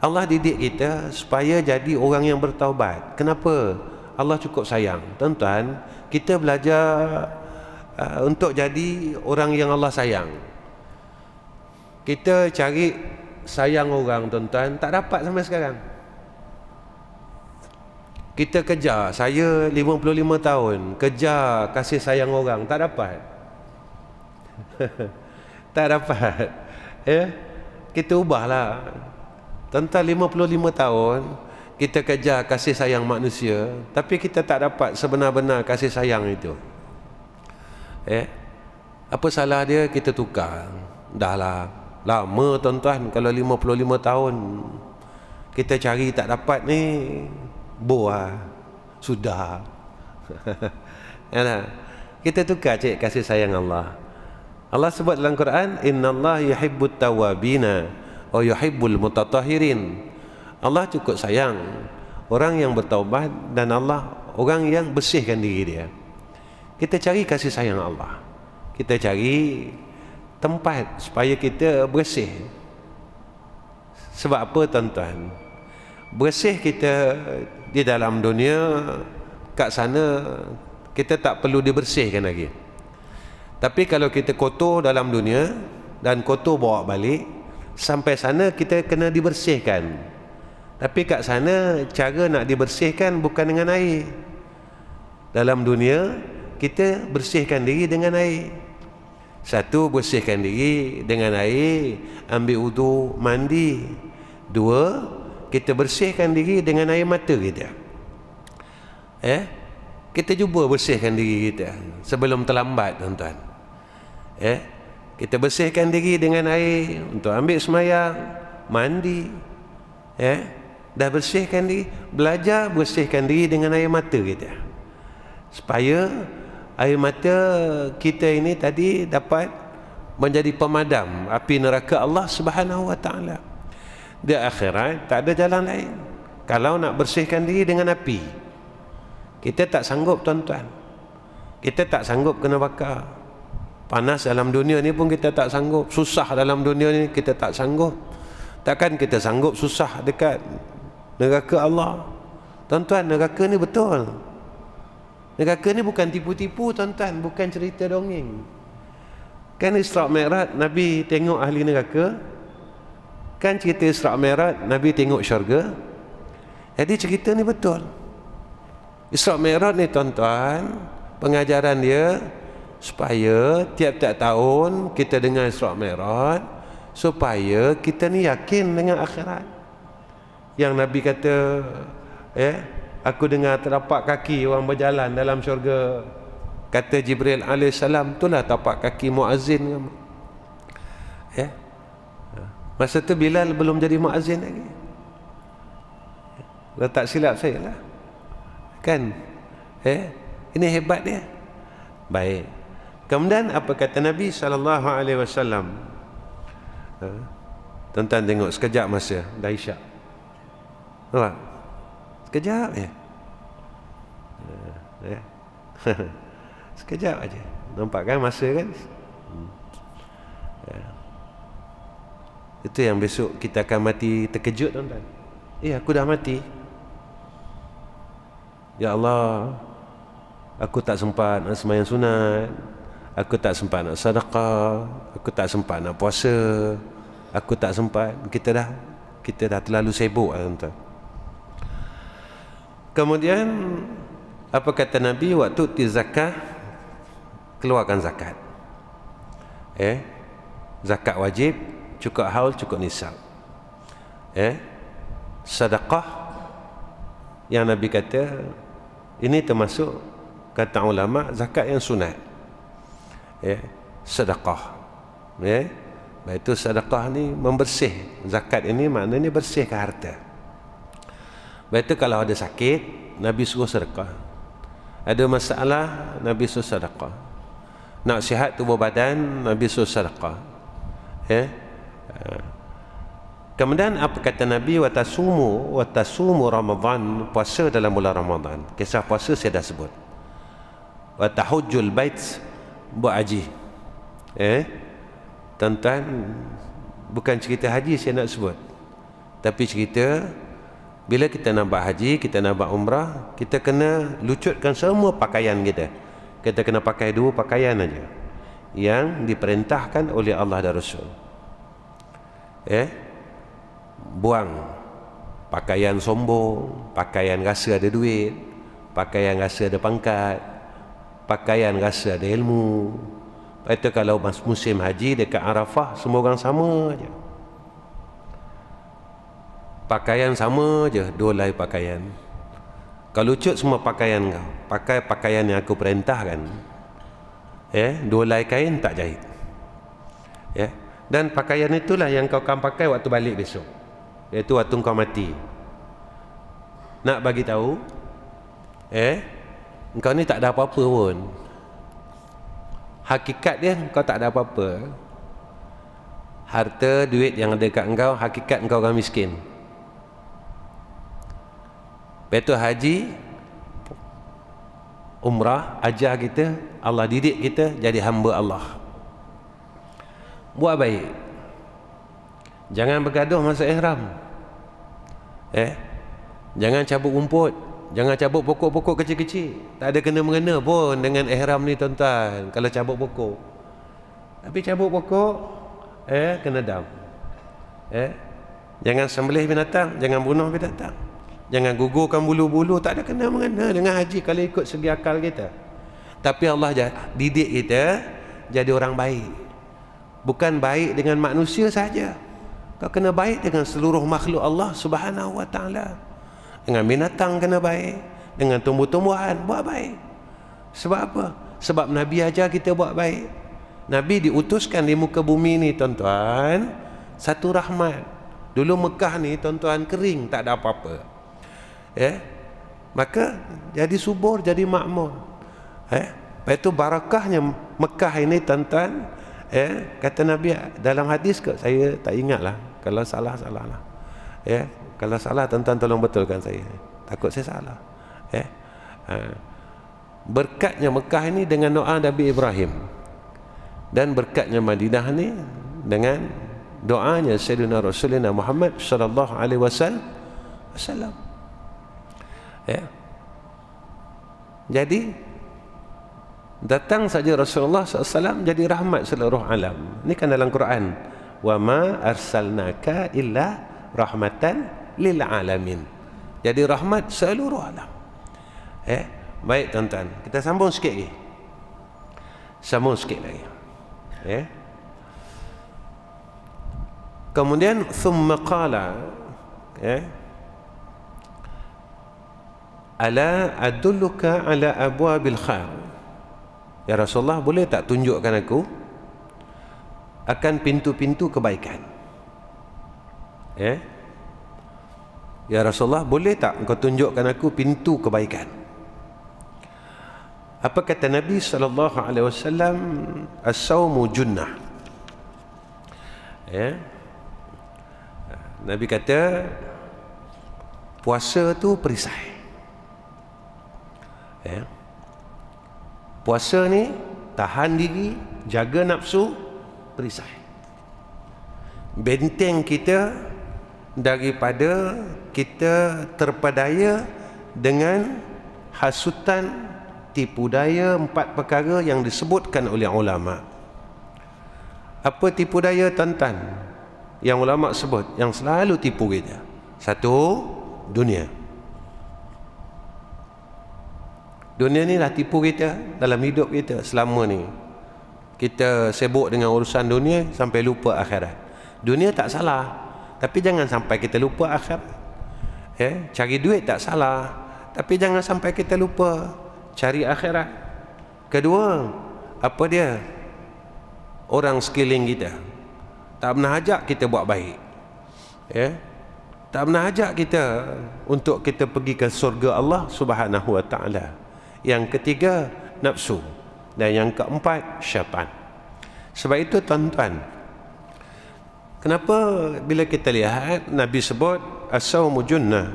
Allah didik kita supaya jadi orang yang bertaubat. Kenapa? Allah cukup sayang. Tuan-tuan, kita belajar untuk jadi orang yang Allah sayang. Kita cari sayang orang, tuan-tuan, tak dapat sampai sekarang. Kita kejar, saya 55 tahun kejar kasih sayang orang, tak dapat. Tak dapat. Kita ubahlah. Tuan-tuan, 55 tahun kita kejar kasih sayang manusia, tapi kita tak dapat sebenar-benar kasih sayang itu. Apa salah dia? Kita tukar. Dahlah lama tuan-tuan, kalau 55 tahun kita cari tak dapat ni, buah sudah. Kita tukar cik kasih sayang Allah. Allah sebut dalam Quran, innallaha yuhibbut tawwabina wa yuhibbul mutatahhirin. Allah cukup sayang orang yang bertaubat, dan Allah orang yang bersihkan diri dia. Kita cari kasih sayang Allah, kita cari tempat supaya kita bersih. Sebab apa tuan-tuan? Bersih kita di dalam dunia, kat sana kita tak perlu dibersihkan lagi. Tapi kalau kita kotor dalam dunia dan kotor bawa balik, sampai sana kita kena dibersihkan. Tapi kat sana cara nak dibersihkan bukan dengan air. Dalam dunia kita bersihkan diri dengan air. Satu, bersihkan diri dengan air, ambil wudu, mandi. Dua, kita bersihkan diri dengan air mata kita. Kita cuba bersihkan diri kita sebelum terlambat, tuan-tuan. Kita bersihkan diri dengan air untuk ambil semayang, mandi. Dah bersihkan diri, belajar bersihkan diri dengan air mata kita, supaya air mata kita ini tadi dapat menjadi pemadam api neraka Allah Subhanahu wa taala. Di akhirat tak ada jalan lain kalau nak bersihkan diri dengan api. Kita tak sanggup, tuan-tuan. Kita tak sanggup kena bakar. Panas dalam dunia ni pun kita tak sanggup. Susah dalam dunia ni kita tak sanggup. Takkan kita sanggup susah dekat neraka Allah? Tuan-tuan, neraka ni betul. Neraka ni bukan tipu-tipu, tuan-tuan, bukan cerita dongeng. Kan Isra' Mi'raj Nabi tengok ahli neraka. Kan cerita Isra' Mi'raj Nabi tengok syurga. Jadi cerita ni betul. Isra' Mi'raj ni, tuan-tuan, pengajaran dia supaya tiap-tiap tahun kita dengar Isra' Mi'raj, supaya kita ni yakin dengan akhirat. Yang Nabi kata, aku dengar terdapat kaki orang berjalan dalam syurga. Kata Jibril alaihissalam, itulah tapak kaki muazzin. Masa tu Bilal belum jadi muazzin lagi. Kalau tak silap saya lah, kan? Ini hebat dia. Baik. Kemudian apa kata Nabi SAW? Tuan-tuan tengok, sekejap masa dah isyak. Nampak? Sekejap je. Sekejap aja. Nampak kan masa kan? Itu yang besok kita akan mati terkejut, tuan-tuan. Aku dah mati. Ya Allah, aku tak sempat nak sembahyang sunat, aku tak sempat nak sedekah, aku tak sempat nak puasa, aku tak sempat. Kita dah terlalu sibuk, tuan-tuan. Kemudian apa kata Nabi? Waktu ti zakah, keluarkan zakat. Zakat wajib, cukup haul, cukup nisab. Sedekah yang Nabi kata ini termasuk, kata ulama, zakat yang sunat. Sedekah. Baik, itu sedekah ni membersih. Zakat ini maknanya bersihkan harta. Baik, itu kalau ada sakit, Nabi suruh sedekah. Ada masalah, Nabi suruh sedekah. Nak sihat tubuh badan, Nabi suruh sedekah. Kemudian apa kata Nabi? Watasumu Ramadan, puasa dalam bulan Ramadan. Kisah puasa saya dah sebut. Watahujjul bait, buat haji. Tuan-tuan, bukan cerita haji saya nak sebut, tapi cerita bila kita nak buat haji, kita nak buat umrah, kita kena lucutkan semua pakaian kita. Kita kena pakai 2 pakaian aja yang diperintahkan oleh Allah dan Rasul. Buang pakaian sombong, pakaian rasa ada duit, pakaian rasa ada pangkat, pakaian rasa ada ilmu. Itu kalau musim haji dekat Arafah, semua orang sama aja. Pakaian sama je, 2 helai pakaian. Kalau lucut semua pakaian kau, pakai pakaian yang aku perintahkan. 2 helai kain tak jahit. Dan pakaian itulah yang kau akan pakai waktu balik besok, iaitu waktu kau mati. Nak bagi tahu, engkau ni tak ada apa-apa pun. Hakikat dia, kau tak ada apa-apa. Harta, duit yang ada kat engkau, hakikat engkau orang miskin. Betul, haji, umrah, ajar kita, Allah didik kita jadi hamba Allah. Buat baik. Jangan bergaduh masa ihram. Jangan cabut rumput, jangan cabut pokok-pokok kecil-kecil. Tak ada kena-mengena pun dengan ihram ni, tuan-tuan. Kalau cabut pokok, tapi cabut pokok, kena dam. Jangan sembelih binatang, jangan bunuh binatang, jangan gugurkan bulu-bulu. Tak ada kena-mengena dengan haji kalau ikut segi akal kita. Tapi Allah didik kita jadi orang baik. Bukan baik dengan manusia saja, kau kena baik dengan seluruh makhluk Allah Subhanahu wa ta'ala. Dengan binatang kena baik, dengan tumbuh-tumbuhan buat baik. Sebab apa? Sebab Nabi ajar kita buat baik. Nabi diutuskan di muka bumi ni, tuan-tuan, satu rahmat. Dulu Mekah ni, tuan-tuan, kering, tak ada apa-apa. Maka jadi subur, jadi makmur. Lepas itu barakahnya Mekah ini, tuan-tuan. Kata Nabi dalam hadis ke, saya tak ingatlah, kalau salah lah. Kalau salah, tuan-tuan tolong betulkan saya, takut saya salah. Berkatnya Mekah ini dengan doa Nabi Ibrahim, dan berkatnya Madinah ni dengan doanya Sayyidina Rasulullah Muhammad sallallahu alaihi wasallam. Jadi datang saja Rasulullah SAW jadi rahmat seluruh alam. Ini kan dalam Quran, wa ma arsalnaka illa rahmatan lil alamin. Jadi rahmat seluruh alam. Baik, tuan-tuan, kita sambung sikit lagi. Sambung sikit lagi. Kemudian thumma qala, ala adulluka ala abwabil khair. Ya Rasulullah, boleh tak tunjukkan aku akan pintu-pintu kebaikan? Ya Rasulullah, boleh tak engkau tunjukkan aku pintu kebaikan? Apa kata Nabi sallallahu alaihi wasallam? As-saumu junnah. Nabi kata puasa tu perisai. Puasa ni tahan diri, jaga nafsu, perisai. Benteng kita daripada kita terpedaya dengan hasutan, tipu daya 4 perkara yang disebutkan oleh ulama. Apa tipu daya, tuan-tuan, yang ulama sebut, yang selalu tipu kita? 1, dunia. Dunia ni dah tipu kita dalam hidup kita selama ni. Kita sibuk dengan urusan dunia sampai lupa akhirat. Dunia tak salah, tapi jangan sampai kita lupa akhirat. Cari duit tak salah, tapi jangan sampai kita lupa cari akhirat. Kedua, apa dia? Orang sekeliling kita tak pernah ajak kita buat baik. Tak pernah ajak kita untuk kita pergi ke surga Allah Subhanahu wa taala. Yang ketiga, nafsu. Dan yang keempat, syaitan. Sebab itu tuan-tuan, kenapa bila kita lihat Nabi sebut as-sawmu junnah,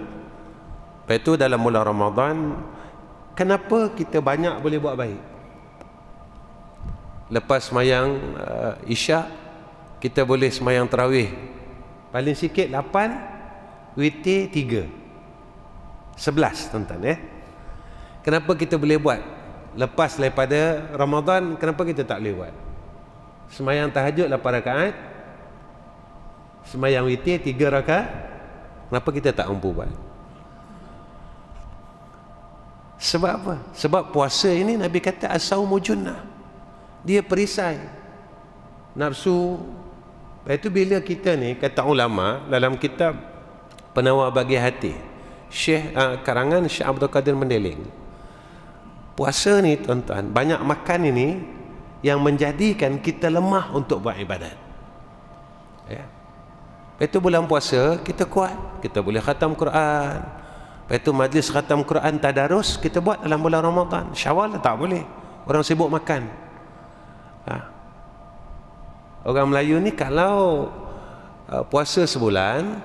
lepas itu dalam bulan Ramadan, kenapa kita banyak boleh buat baik? Lepas semayang isyak, kita boleh semayang tarawih paling sikit 8, witir 3, 11 tuan-tuan. Kenapa kita boleh buat? Lepas daripada Ramadan, kenapa kita tak boleh buat? Semayang tahajud 8 rakaat, semayang witir 3 rakaat, kenapa kita tak mampu buat? Sebab apa? Sebab puasa ini Nabi kata as-sawmu junnah, dia perisai nafsu. Lepas itu bila kita ni, kata ulama dalam kitab Penawar Bagi Hati, karangan Syekh Abdul Qadir Mendeling, puasa ni tuan-tuan, banyak makan ini yang menjadikan kita lemah untuk buat ibadat. Lepas itu bulan puasa kita kuat, kita boleh khatam Quran. Lepas itu majlis khatam Quran tadarus kita buat dalam bulan Ramadan. Syawal tak boleh, orang sibuk makan. Orang Melayu ni kalau puasa sebulan,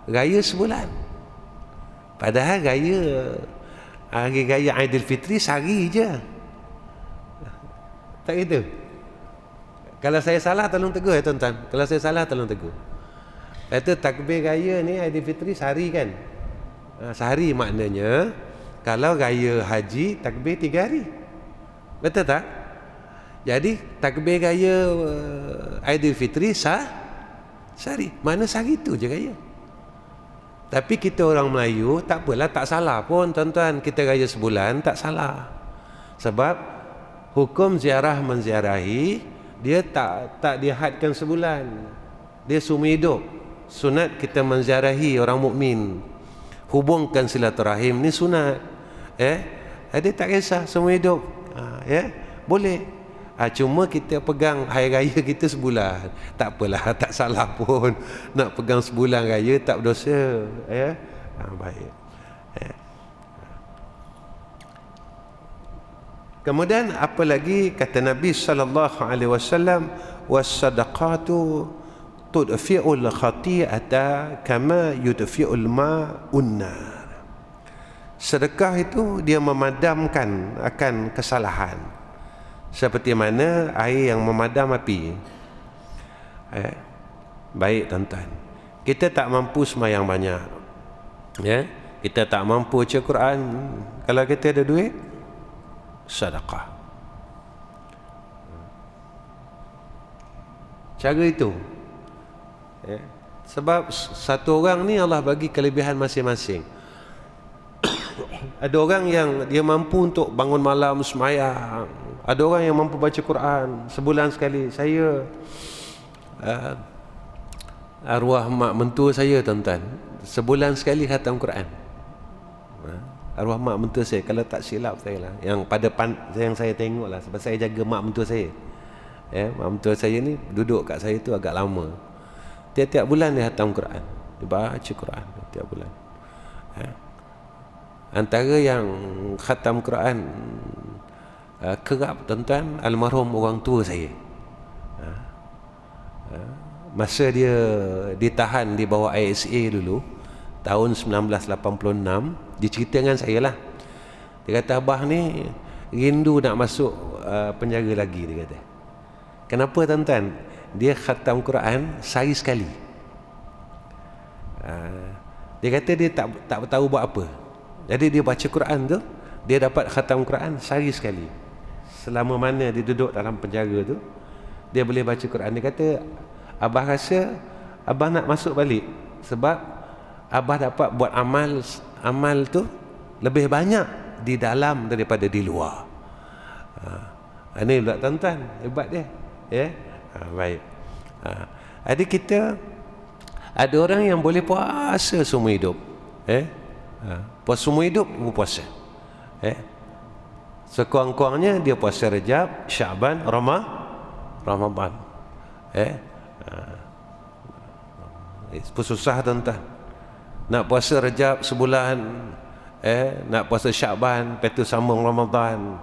raya sebulan. Padahal hari raya Aidilfitri sehari je. Tak gitu? Kalau saya salah tolong tegur tuan-tuan. Kalau saya salah tolong tegur. Itu takbir raya ni Aidilfitri sehari kan? Sehari maknanya kalau raya haji takbir 3 hari. Betul tak? Jadi takbir raya Aidilfitri sehari. Mana sehari tu je raya. Tapi kita orang Melayu tak apalah, tak salah pun tuan-tuan, kita raya sebulan tak salah. Sebab hukum ziarah menziarahi dia tak dihadkan sebulan. Dia seumur hidup. Sunat kita menziarahi orang mukmin. Hubungkan silaturahim ni sunat. Dia tak kisah seumur hidup. Boleh. Cuma kita pegang hari raya kita sebulan. Tak apalah, tak salah pun. Nak pegang sebulan raya tak berdosa. Baik. Kemudian apa lagi kata Nabi sallallahu alaihi wasallam, was-sadaqatu tudfi'ul khati'ata kama yudfi'ul ma'un nar. Sedekah itu dia memadamkan akan kesalahan seperti mana air yang memadam api. Baik tuan-tuan, kita tak mampu sembahyang banyak, kita tak mampu baca Quran. Kalau kita ada duit, sedekah. Cara itu, sebab satu orang ni Allah bagi kelebihan masing-masing. Ada orang yang dia mampu untuk bangun malam sembahyang. Ada orang yang mampu baca Quran sebulan sekali. Saya arwah mak mentua saya tuan-tuan, sebulan sekali khatam Quran. Arwah mak mentua saya, kalau tak silap saya lah, yang yang saya tengok lah, sebab saya jaga mak mentua saya. Mak mentua saya ni duduk kat saya tu agak lama. Tiap-tiap bulan dia khatam Quran, dia baca Quran tiap bulan. Antara yang khatam Quran kerap tuan-tuan, almarhum orang tua saya. Masa dia ditahan di bawah ISA dulu tahun 1986, dia cerita dengan saya lah. Dia kata, abah ni rindu nak masuk penjara lagi, dia kata. Kenapa tuan-tuan? Dia khatam Quran sehari sekali. Dia kata dia tak tahu buat apa, jadi dia baca Quran tu, dia dapat khatam Quran sehari sekali. Selama mana dia duduk dalam penjara tu, dia boleh baca Quran. Dia kata, abah rasa abah nak masuk balik sebab abah dapat buat amal tu lebih banyak di dalam daripada di luar. Ini pula tuan-tuan, hebat dia. Ya. Baik. Ada kita, ada orang yang boleh puasa semua hidup. Puasa semua hidup berpuasa. Sekurang-kurangnya dia puasa Rejab, Syaban, Ramadan. Susah tuan-tuan. Nak puasa Rejab sebulan, nak puasa Syaban, lepas tu sambung Ramadan,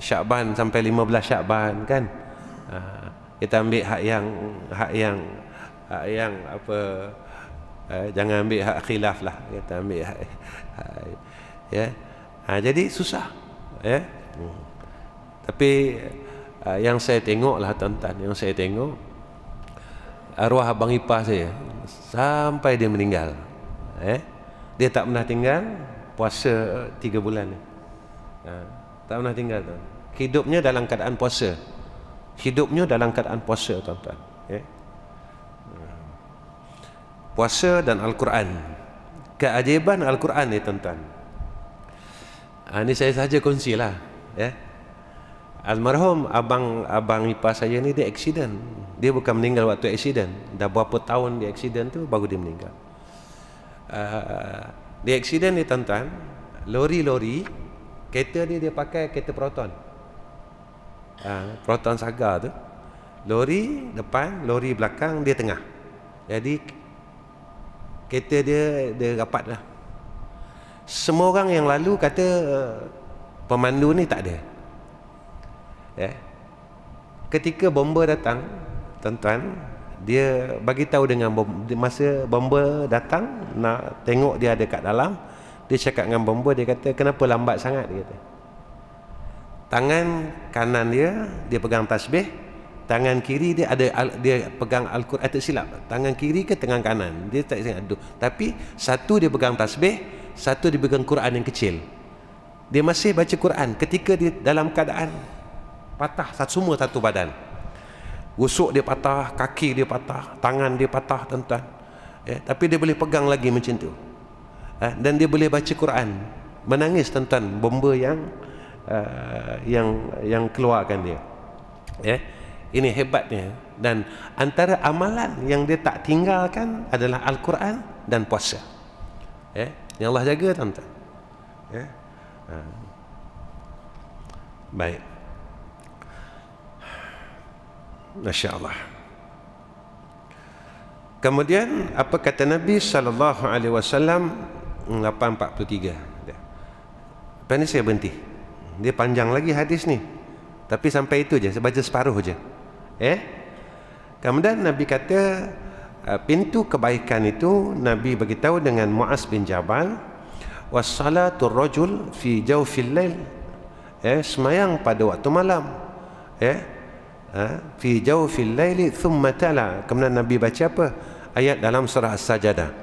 Syaban sampai 15 Syaban kan. Kita ambil hak yang apa, jangan ambil hak khilaf lah, kita ambil hak, jadi susah. Tapi yang saya tengok lah tuan-tuan, yang saya tengok arwah abang ipar saya sampai dia meninggal, dia tak pernah tinggal puasa 3 bulan ni. Tak pernah tinggal tuan. Hidupnya dalam keadaan puasa. Hidupnya dalam keadaan puasa tuan-tuan. Puasa dan Al-Quran. Keajaiban Al-Quran ni tuan-tuan. Ini saya sahaja kongsilah. Almarhum abang ipar saya ni dia aksiden. Dia bukan meninggal waktu aksiden. Dah berapa tahun dia aksiden tu baru dia meninggal. Dia aksiden ni tuan-tuan, lori kereta dia pakai kereta Proton. Proton Saga tu. Lori depan, lori belakang, dia tengah. Jadi kereta dia rapat lah. Semua orang yang lalu kata pemandu ni tak ada. Ketika bomba datang, tuan-tuan, dia bagi tahu dengan masa bomba datang, nak tengok dia ada kat dalam, dia cakap dengan bomba, dia kata, kenapa lambat sangat, dia kata. Tangan kanan dia pegang tasbih, tangan kiri dia pegang Al-Quran. Tak silap, tangan kiri ke tangan kanan, dia tak ingat tu. Tapi satu dia pegang tasbih, satu dia pegang Quran yang kecil. Dia masih baca Quran ketika dia dalam keadaan patah, semua satu badan. Rusuk dia patah, kaki dia patah, tangan dia patah tuan-tuan. Tapi dia boleh pegang lagi macam tu. Dan dia boleh baca Quran. Menangis tuan-tuan, bomba yang keluarkan dia. Ini hebatnya. Dan antara amalan yang dia tak tinggalkan adalah Al-Quran dan puasa. Yang Allah jaga tuan-tuan. Baik. Masya Allah. Kemudian apa kata Nabi SAW? 8:43. Lepas ni saya berhenti. Dia panjang lagi hadis ni, tapi sampai itu je, saya baca separuh je. Kemudian Nabi kata pintu kebaikan itu Nabi beritahu dengan Muaz bin Jabal, wassalatul rajul fi jawfil lail, semayang pada waktu malam, fi jawfil laili thumma tala. Kemudian Nabi baca apa? Ayat dalam surah As-Sajadah,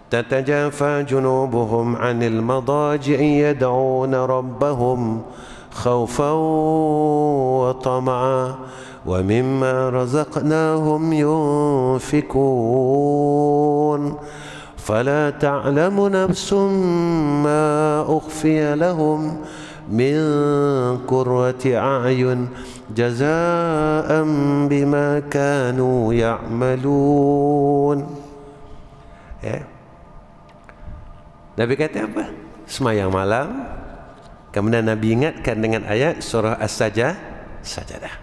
tatajafa junubuhum 'anil madaji'i yad'una rabbahum khawfan wa tama'a wa mimma razaqnahum yunfikun fala ta'lamu nafsum ma ukhfiya lahum min qurrati a'yun jazaa'an bima kanu ya'malun. Nabi kata apa? Semayang malam. Kemudian Nabi ingatkan dengan ayat surah As-Sajadah.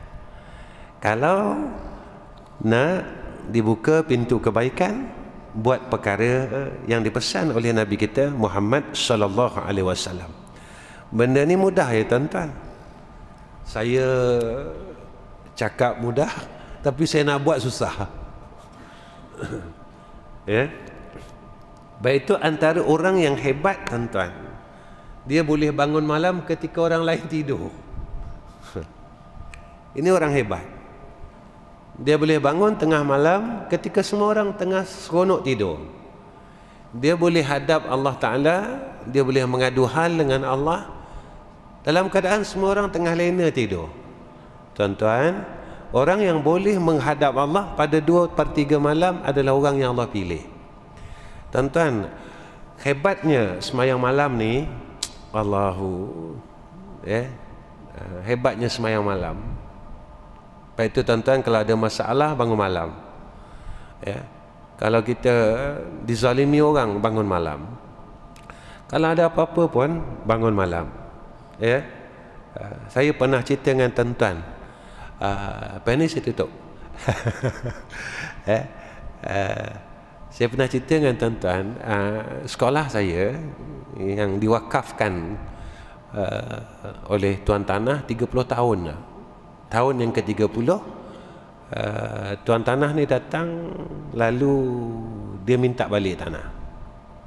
Kalau nak dibuka pintu kebaikan, buat perkara yang dipesan oleh Nabi kita Muhammad sallallahu alaihi wasallam. Benda ni mudah ya tuan-tuan. Saya cakap mudah, tapi saya nak buat susah. Baik, itu antara orang yang hebat tuan-tuan. Dia boleh bangun malam ketika orang lain tidur. Ini orang hebat. Dia boleh bangun tengah malam ketika semua orang tengah seronok tidur. Dia boleh hadap Allah Ta'ala, dia boleh mengadu hal dengan Allah dalam keadaan semua orang tengah lena tidur. Tuan-tuan, orang yang boleh menghadap Allah pada 2/3 malam adalah orang yang Allah pilih. Tuan-tuan, hebatnya semayang malam ni, Allahu, hebatnya semayang malam. Lepas itu tuan-tuan, kalau ada masalah bangun malam. Kalau kita dizalimi orang, bangun malam. Kalau ada apa-apa pun, bangun malam. Saya pernah cerita dengan tuan-tuan. Apa ni saya tutup. Saya pernah cerita dengan tuan-tuan, sekolah saya yang diwakafkan oleh tuan tanah 30 tahun lah. Tahun yang ke-30, tuan tanah ni datang, lalu dia minta balik tanah.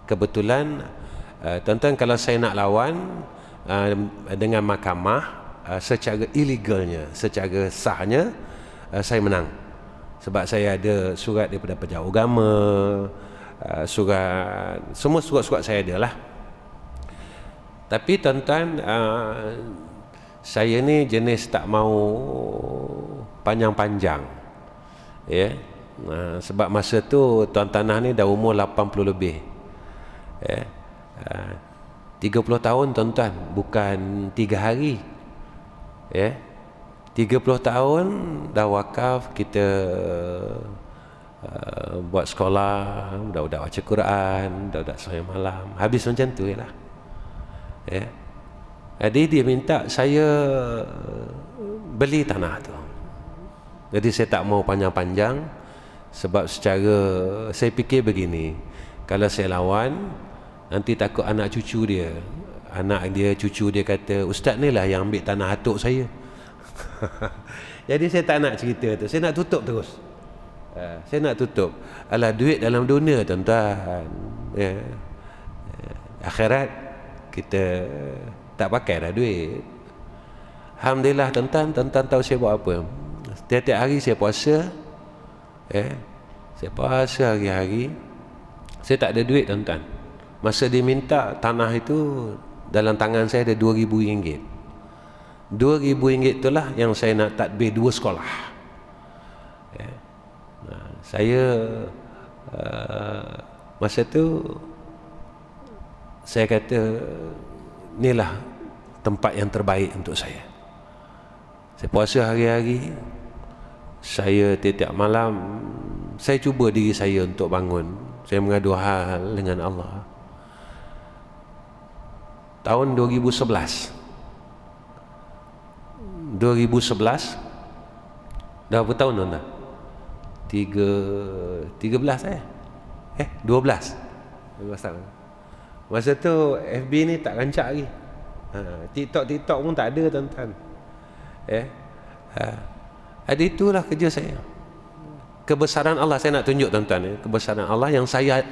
Kebetulan tuan-tuan, kalau saya nak lawan dengan mahkamah, secara illegalnya, secara sahnya, saya menang. Sebab saya ada surat daripada Pejabat Agama, semua surat-surat saya ada lah. Tapi tuan-tuan, saya ni jenis tak mau panjang-panjang. Sebab masa tu tuan tanah ni dah umur 80 lebih. 30 tahun tuan-tuan, bukan 3 hari. 30 tahun dah wakaf, kita buat sekolah, budak-budak baca Quran, budak-budak sembahyang malam, habis macam tu je lah. Jadi dia minta saya beli tanah tu. Jadi saya tak mau panjang-panjang, sebab secara saya fikir begini, kalau saya lawan, nanti takut anak cucu dia, cucu dia kata, ustaz ni lah yang ambil tanah atuk saya. Jadi saya tak nak cerita tu, saya nak tutup terus. Saya nak tutup. Alah, duit dalam dunia tuan-tuan, akhirat kita tak pakai dah duit. Alhamdulillah tuan-tuan, tahu saya buat apa? Tiap-tiap hari saya puasa, saya puasa hari-hari. Saya tak ada duit tuan-tuan. Masa dia minta tanah itu, dalam tangan saya ada RM2,000. RM2,000 itulah yang saya nak tadbir 2 sekolah. Saya masa tu saya kata, inilah tempat yang terbaik untuk saya. Saya puasa hari-hari. Saya tiap-tiap malam saya cuba diri saya untuk bangun. Saya mengadu hal dengan Allah. Tahun 2011 dah berapa tahun dah? 12 tahun. Masa tu FB ni tak rancak lagi. TikTok pun tak ada tuan-tuan. Jadi itulah kerja saya. Kebesaran Allah saya nak tunjuk tuan-tuan, kebesaran Allah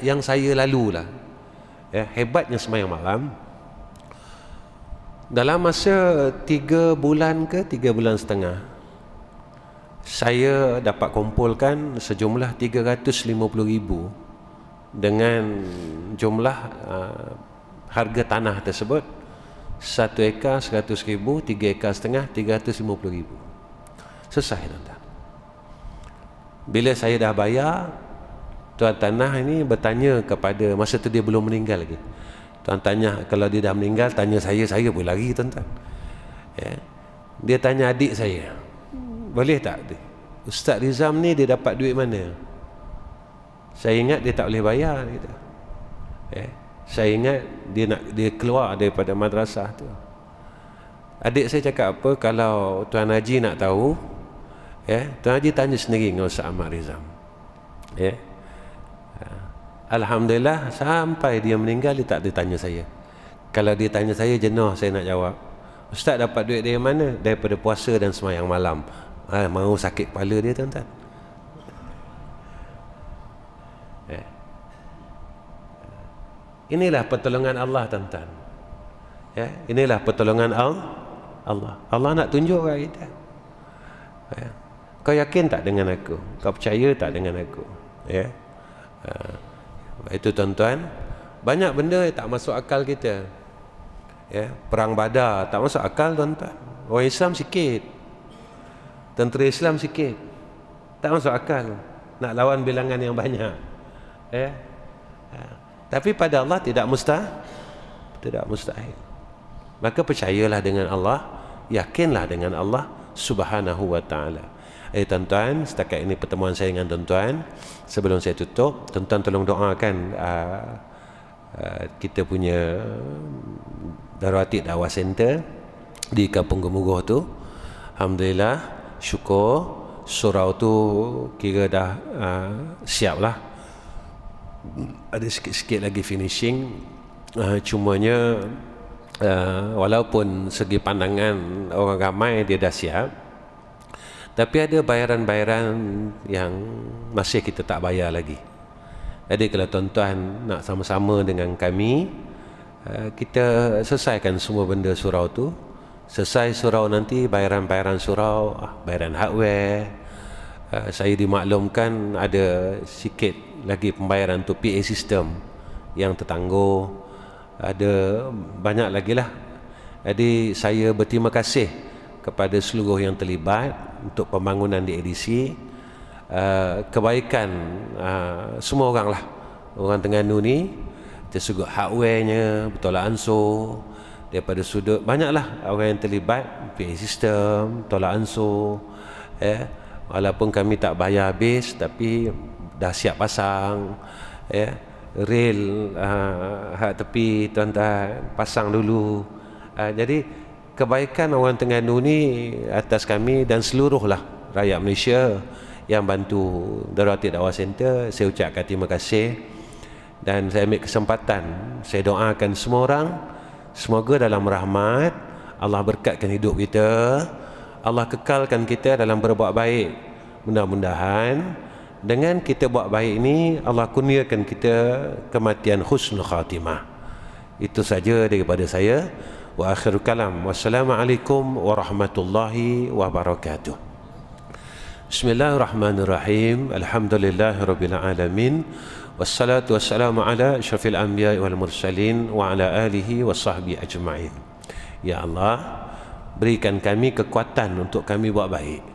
yang saya lalulah. Hebatnya sembahyang malam. Dalam masa 3 bulan ke 3 bulan setengah, saya dapat kumpulkan sejumlah 350,000 dengan jumlah harga tanah tersebut. 1 ekar 100,000, 3 ekar setengah 350,000. Selesai tuan-tuan. Bila saya dah bayar, tuan tanah ini bertanya kepada, masa tu dia belum meninggal lagi. Tuan tanya, kalau dia dah meninggal, tanya saya boleh lari tuan-tuan. Dia tanya adik saya, boleh tak Ustaz Rizam ni dia dapat duit mana? Saya ingat dia tak boleh bayar gitu. Saya ingat dia keluar daripada madrasah tu. Adik saya cakap apa, kalau Tuan Haji nak tahu, Tuan Haji tanya sendiri dengan Ustaz Ahmad Rizam. Alhamdulillah, sampai dia meninggal dia tak ditanya saya. Kalau dia tanya saya, jenuh saya nak jawab. Ustaz dapat duit dari mana? Daripada puasa dan sembahyang malam. Mau sakit kepala dia tuan-tuan. Inilah pertolongan Allah tuan-tuan. Inilah pertolongan Allah. Allah nak tunjuk kat kita. Kau yakin tak dengan aku? Kau percaya tak dengan aku? Itu tuan-tuan, banyak benda yang tak masuk akal kita. Perang Badar tak masuk akal tuan-tuan. Orang Islam sikit, tentera Islam sikit, tak masuk akal nak lawan bilangan yang banyak. Tapi pada Allah tidak mustahil. Maka percayalah dengan Allah, yakinlah dengan Allah Subhanahu wa ta'ala. Tuan-tuan, setakat ini pertemuan saya dengan tuan-tuan. Sebelum saya tutup, tuan-tuan tolong doakan kita punya Darul Atiq Dakwah Center di Kampung Gemuruh tu. Alhamdulillah, syukur surau tu kira dah siap lah. Ada sikit-sikit lagi finishing. Cumanya walaupun segi pandangan orang ramai dia dah siap, tapi ada bayaran-bayaran yang masih kita tak bayar lagi. Jadi kalau tuan-tuan nak sama-sama dengan kami, kita selesaikan semua benda surau tu. Selesai surau nanti, bayaran-bayaran surau, bayaran hardware, saya dimaklumkan ada sikit lagi pembayaran untuk PA system yang tertangguh, ada banyak lagi lah. Jadi saya berterima kasih kepada seluruh yang terlibat untuk pembangunan di ADC. Kebaikan semua orang lah, orang Terengganu ni, dari sudut hardwarenya, bertolak ansur, daripada sudut banyaklah orang yang terlibat, PA system, tolak ansur, walaupun kami tak bayar habis, tapi dah siap pasang, rel hak tepi tuan-tuan pasang dulu. Jadi kebaikan orang Terengganu ni atas kami dan seluruhlah rakyat Malaysia yang bantu Darul Atiq Dakwah Center, saya ucapkan terima kasih. Dan saya ambil kesempatan, saya doakan semua orang, semoga dalam rahmat Allah berkatkan hidup kita, Allah kekalkan kita dalam berbuat baik. Mudah-mudahan dengan kita buat baik ini, Allah kurniakan kita kematian husnul khatimah. Itu saja daripada saya. Wa akhirul kalam. Wassalamualaikum warahmatullahi wabarakatuh. Bismillahirrahmanirrahim. Alhamdulillahirabbil alamin. Wassalatu wassalamu ala asyrafil anbiya'i wal mursalin wa ala alihi wasahbihi ajma'in. Ya Allah, berikan kami kekuatan untuk kami buat baik.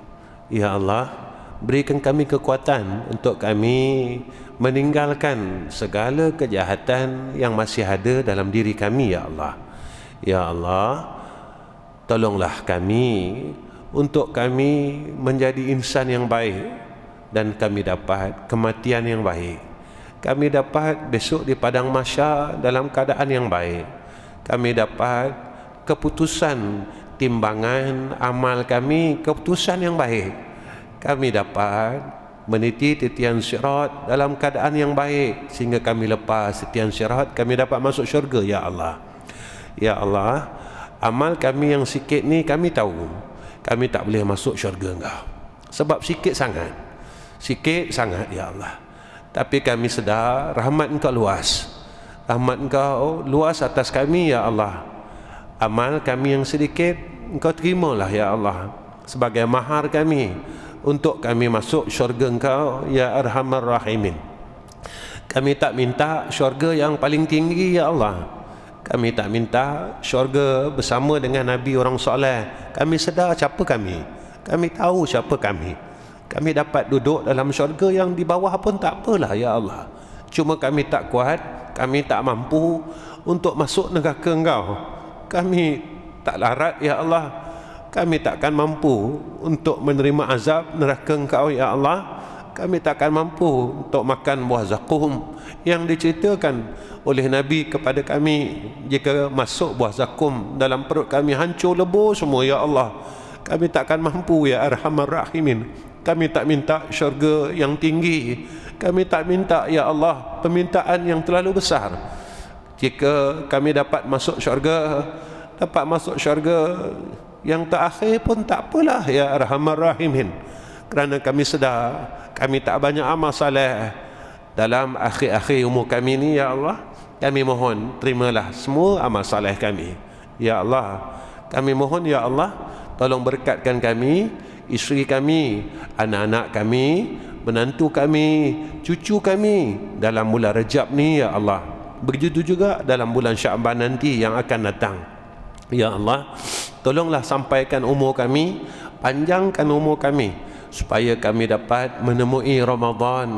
Ya Allah, berikan kami kekuatan untuk kami meninggalkan segala kejahatan yang masih ada dalam diri kami, ya Allah. Ya Allah, tolonglah kami untuk kami menjadi insan yang baik dan kami dapat kematian yang baik. Kami dapat besok di padang mahsyar dalam keadaan yang baik. Kami dapat keputusan timbangan amal kami, keputusan yang baik. Kami dapat meniti titian sirat dalam keadaan yang baik, sehingga kami lepas titian sirat, kami dapat masuk syurga, ya Allah. Ya Allah, amal kami yang sikit ni kami tahu kami tak boleh masuk syurga Engkau, sebab sikit sangat ya Allah. Tapi kami sedar rahmat Engkau luas, rahmat Engkau luas atas kami, ya Allah. Amal kami yang sedikit Engkau terimalah, ya Allah, sebagai mahar kami untuk kami masuk syurga Engkau, ya Arhamar Rahimin. Kami tak minta syurga yang paling tinggi, ya Allah. Kami tak minta syurga bersama dengan Nabi orang soleh. Kami sedar siapa kami, kami tahu siapa kami. Kami dapat duduk dalam syurga yang di bawah pun tak apalah, ya Allah. Cuma kami tak kuat, kami tak mampu untuk masuk neraka Engkau. Kami tak larat, ya Allah. Kami takkan mampu untuk menerima azab neraka Engkau, ya Allah. Kami takkan mampu untuk makan buah zakum yang diceritakan oleh Nabi kepada kami. Jika masuk buah zakum dalam perut kami, hancur lebur semua, ya Allah. Kami takkan mampu, ya Arhamar Rahimin. Kami tak minta syurga yang tinggi, kami tak minta, ya Allah, permintaan yang terlalu besar. Jika kami dapat masuk syurga, dapat masuk syurga yang terakhir pun tak apalah, ya Arhamar Rahimin. Kerana kami sedar kami tak banyak amal saleh dalam akhir-akhir umur kami ni, ya Allah. Kami mohon terimalah semua amal saleh kami, ya Allah. Kami mohon, ya Allah, tolong berkatkan kami, isteri kami, anak-anak kami, menantu kami, cucu kami dalam bulan Rejab ni, ya Allah. Begitu juga dalam bulan Syaban nanti yang akan datang, ya Allah. Tolonglah sampaikan umur kami, panjangkan umur kami, supaya kami dapat menemui Ramadan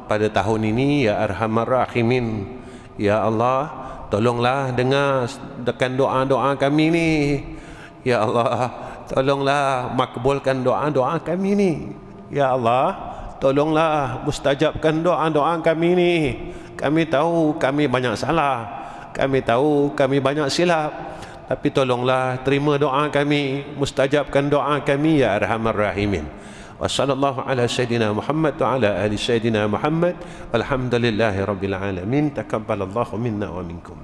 pada tahun ini, ya Arhamar Rahimin. Ya Allah, tolonglah dengar dekan doa-doa kami ni. Ya Allah, tolonglah makbulkan doa-doa kami ni. Ya Allah, tolonglah mustajabkan doa-doa kami ni. Kami tahu kami banyak salah, kami tahu kami banyak silap, tapi tolonglah terima doa kami, mustajabkan doa kami ya arhamar rahimin. Wa sallallahu ala sayyidina Muhammad wa ala ali sayyidina Muhammad. Alhamdulillahi rabbil alamin. Takabbalallahu minna wa minkum.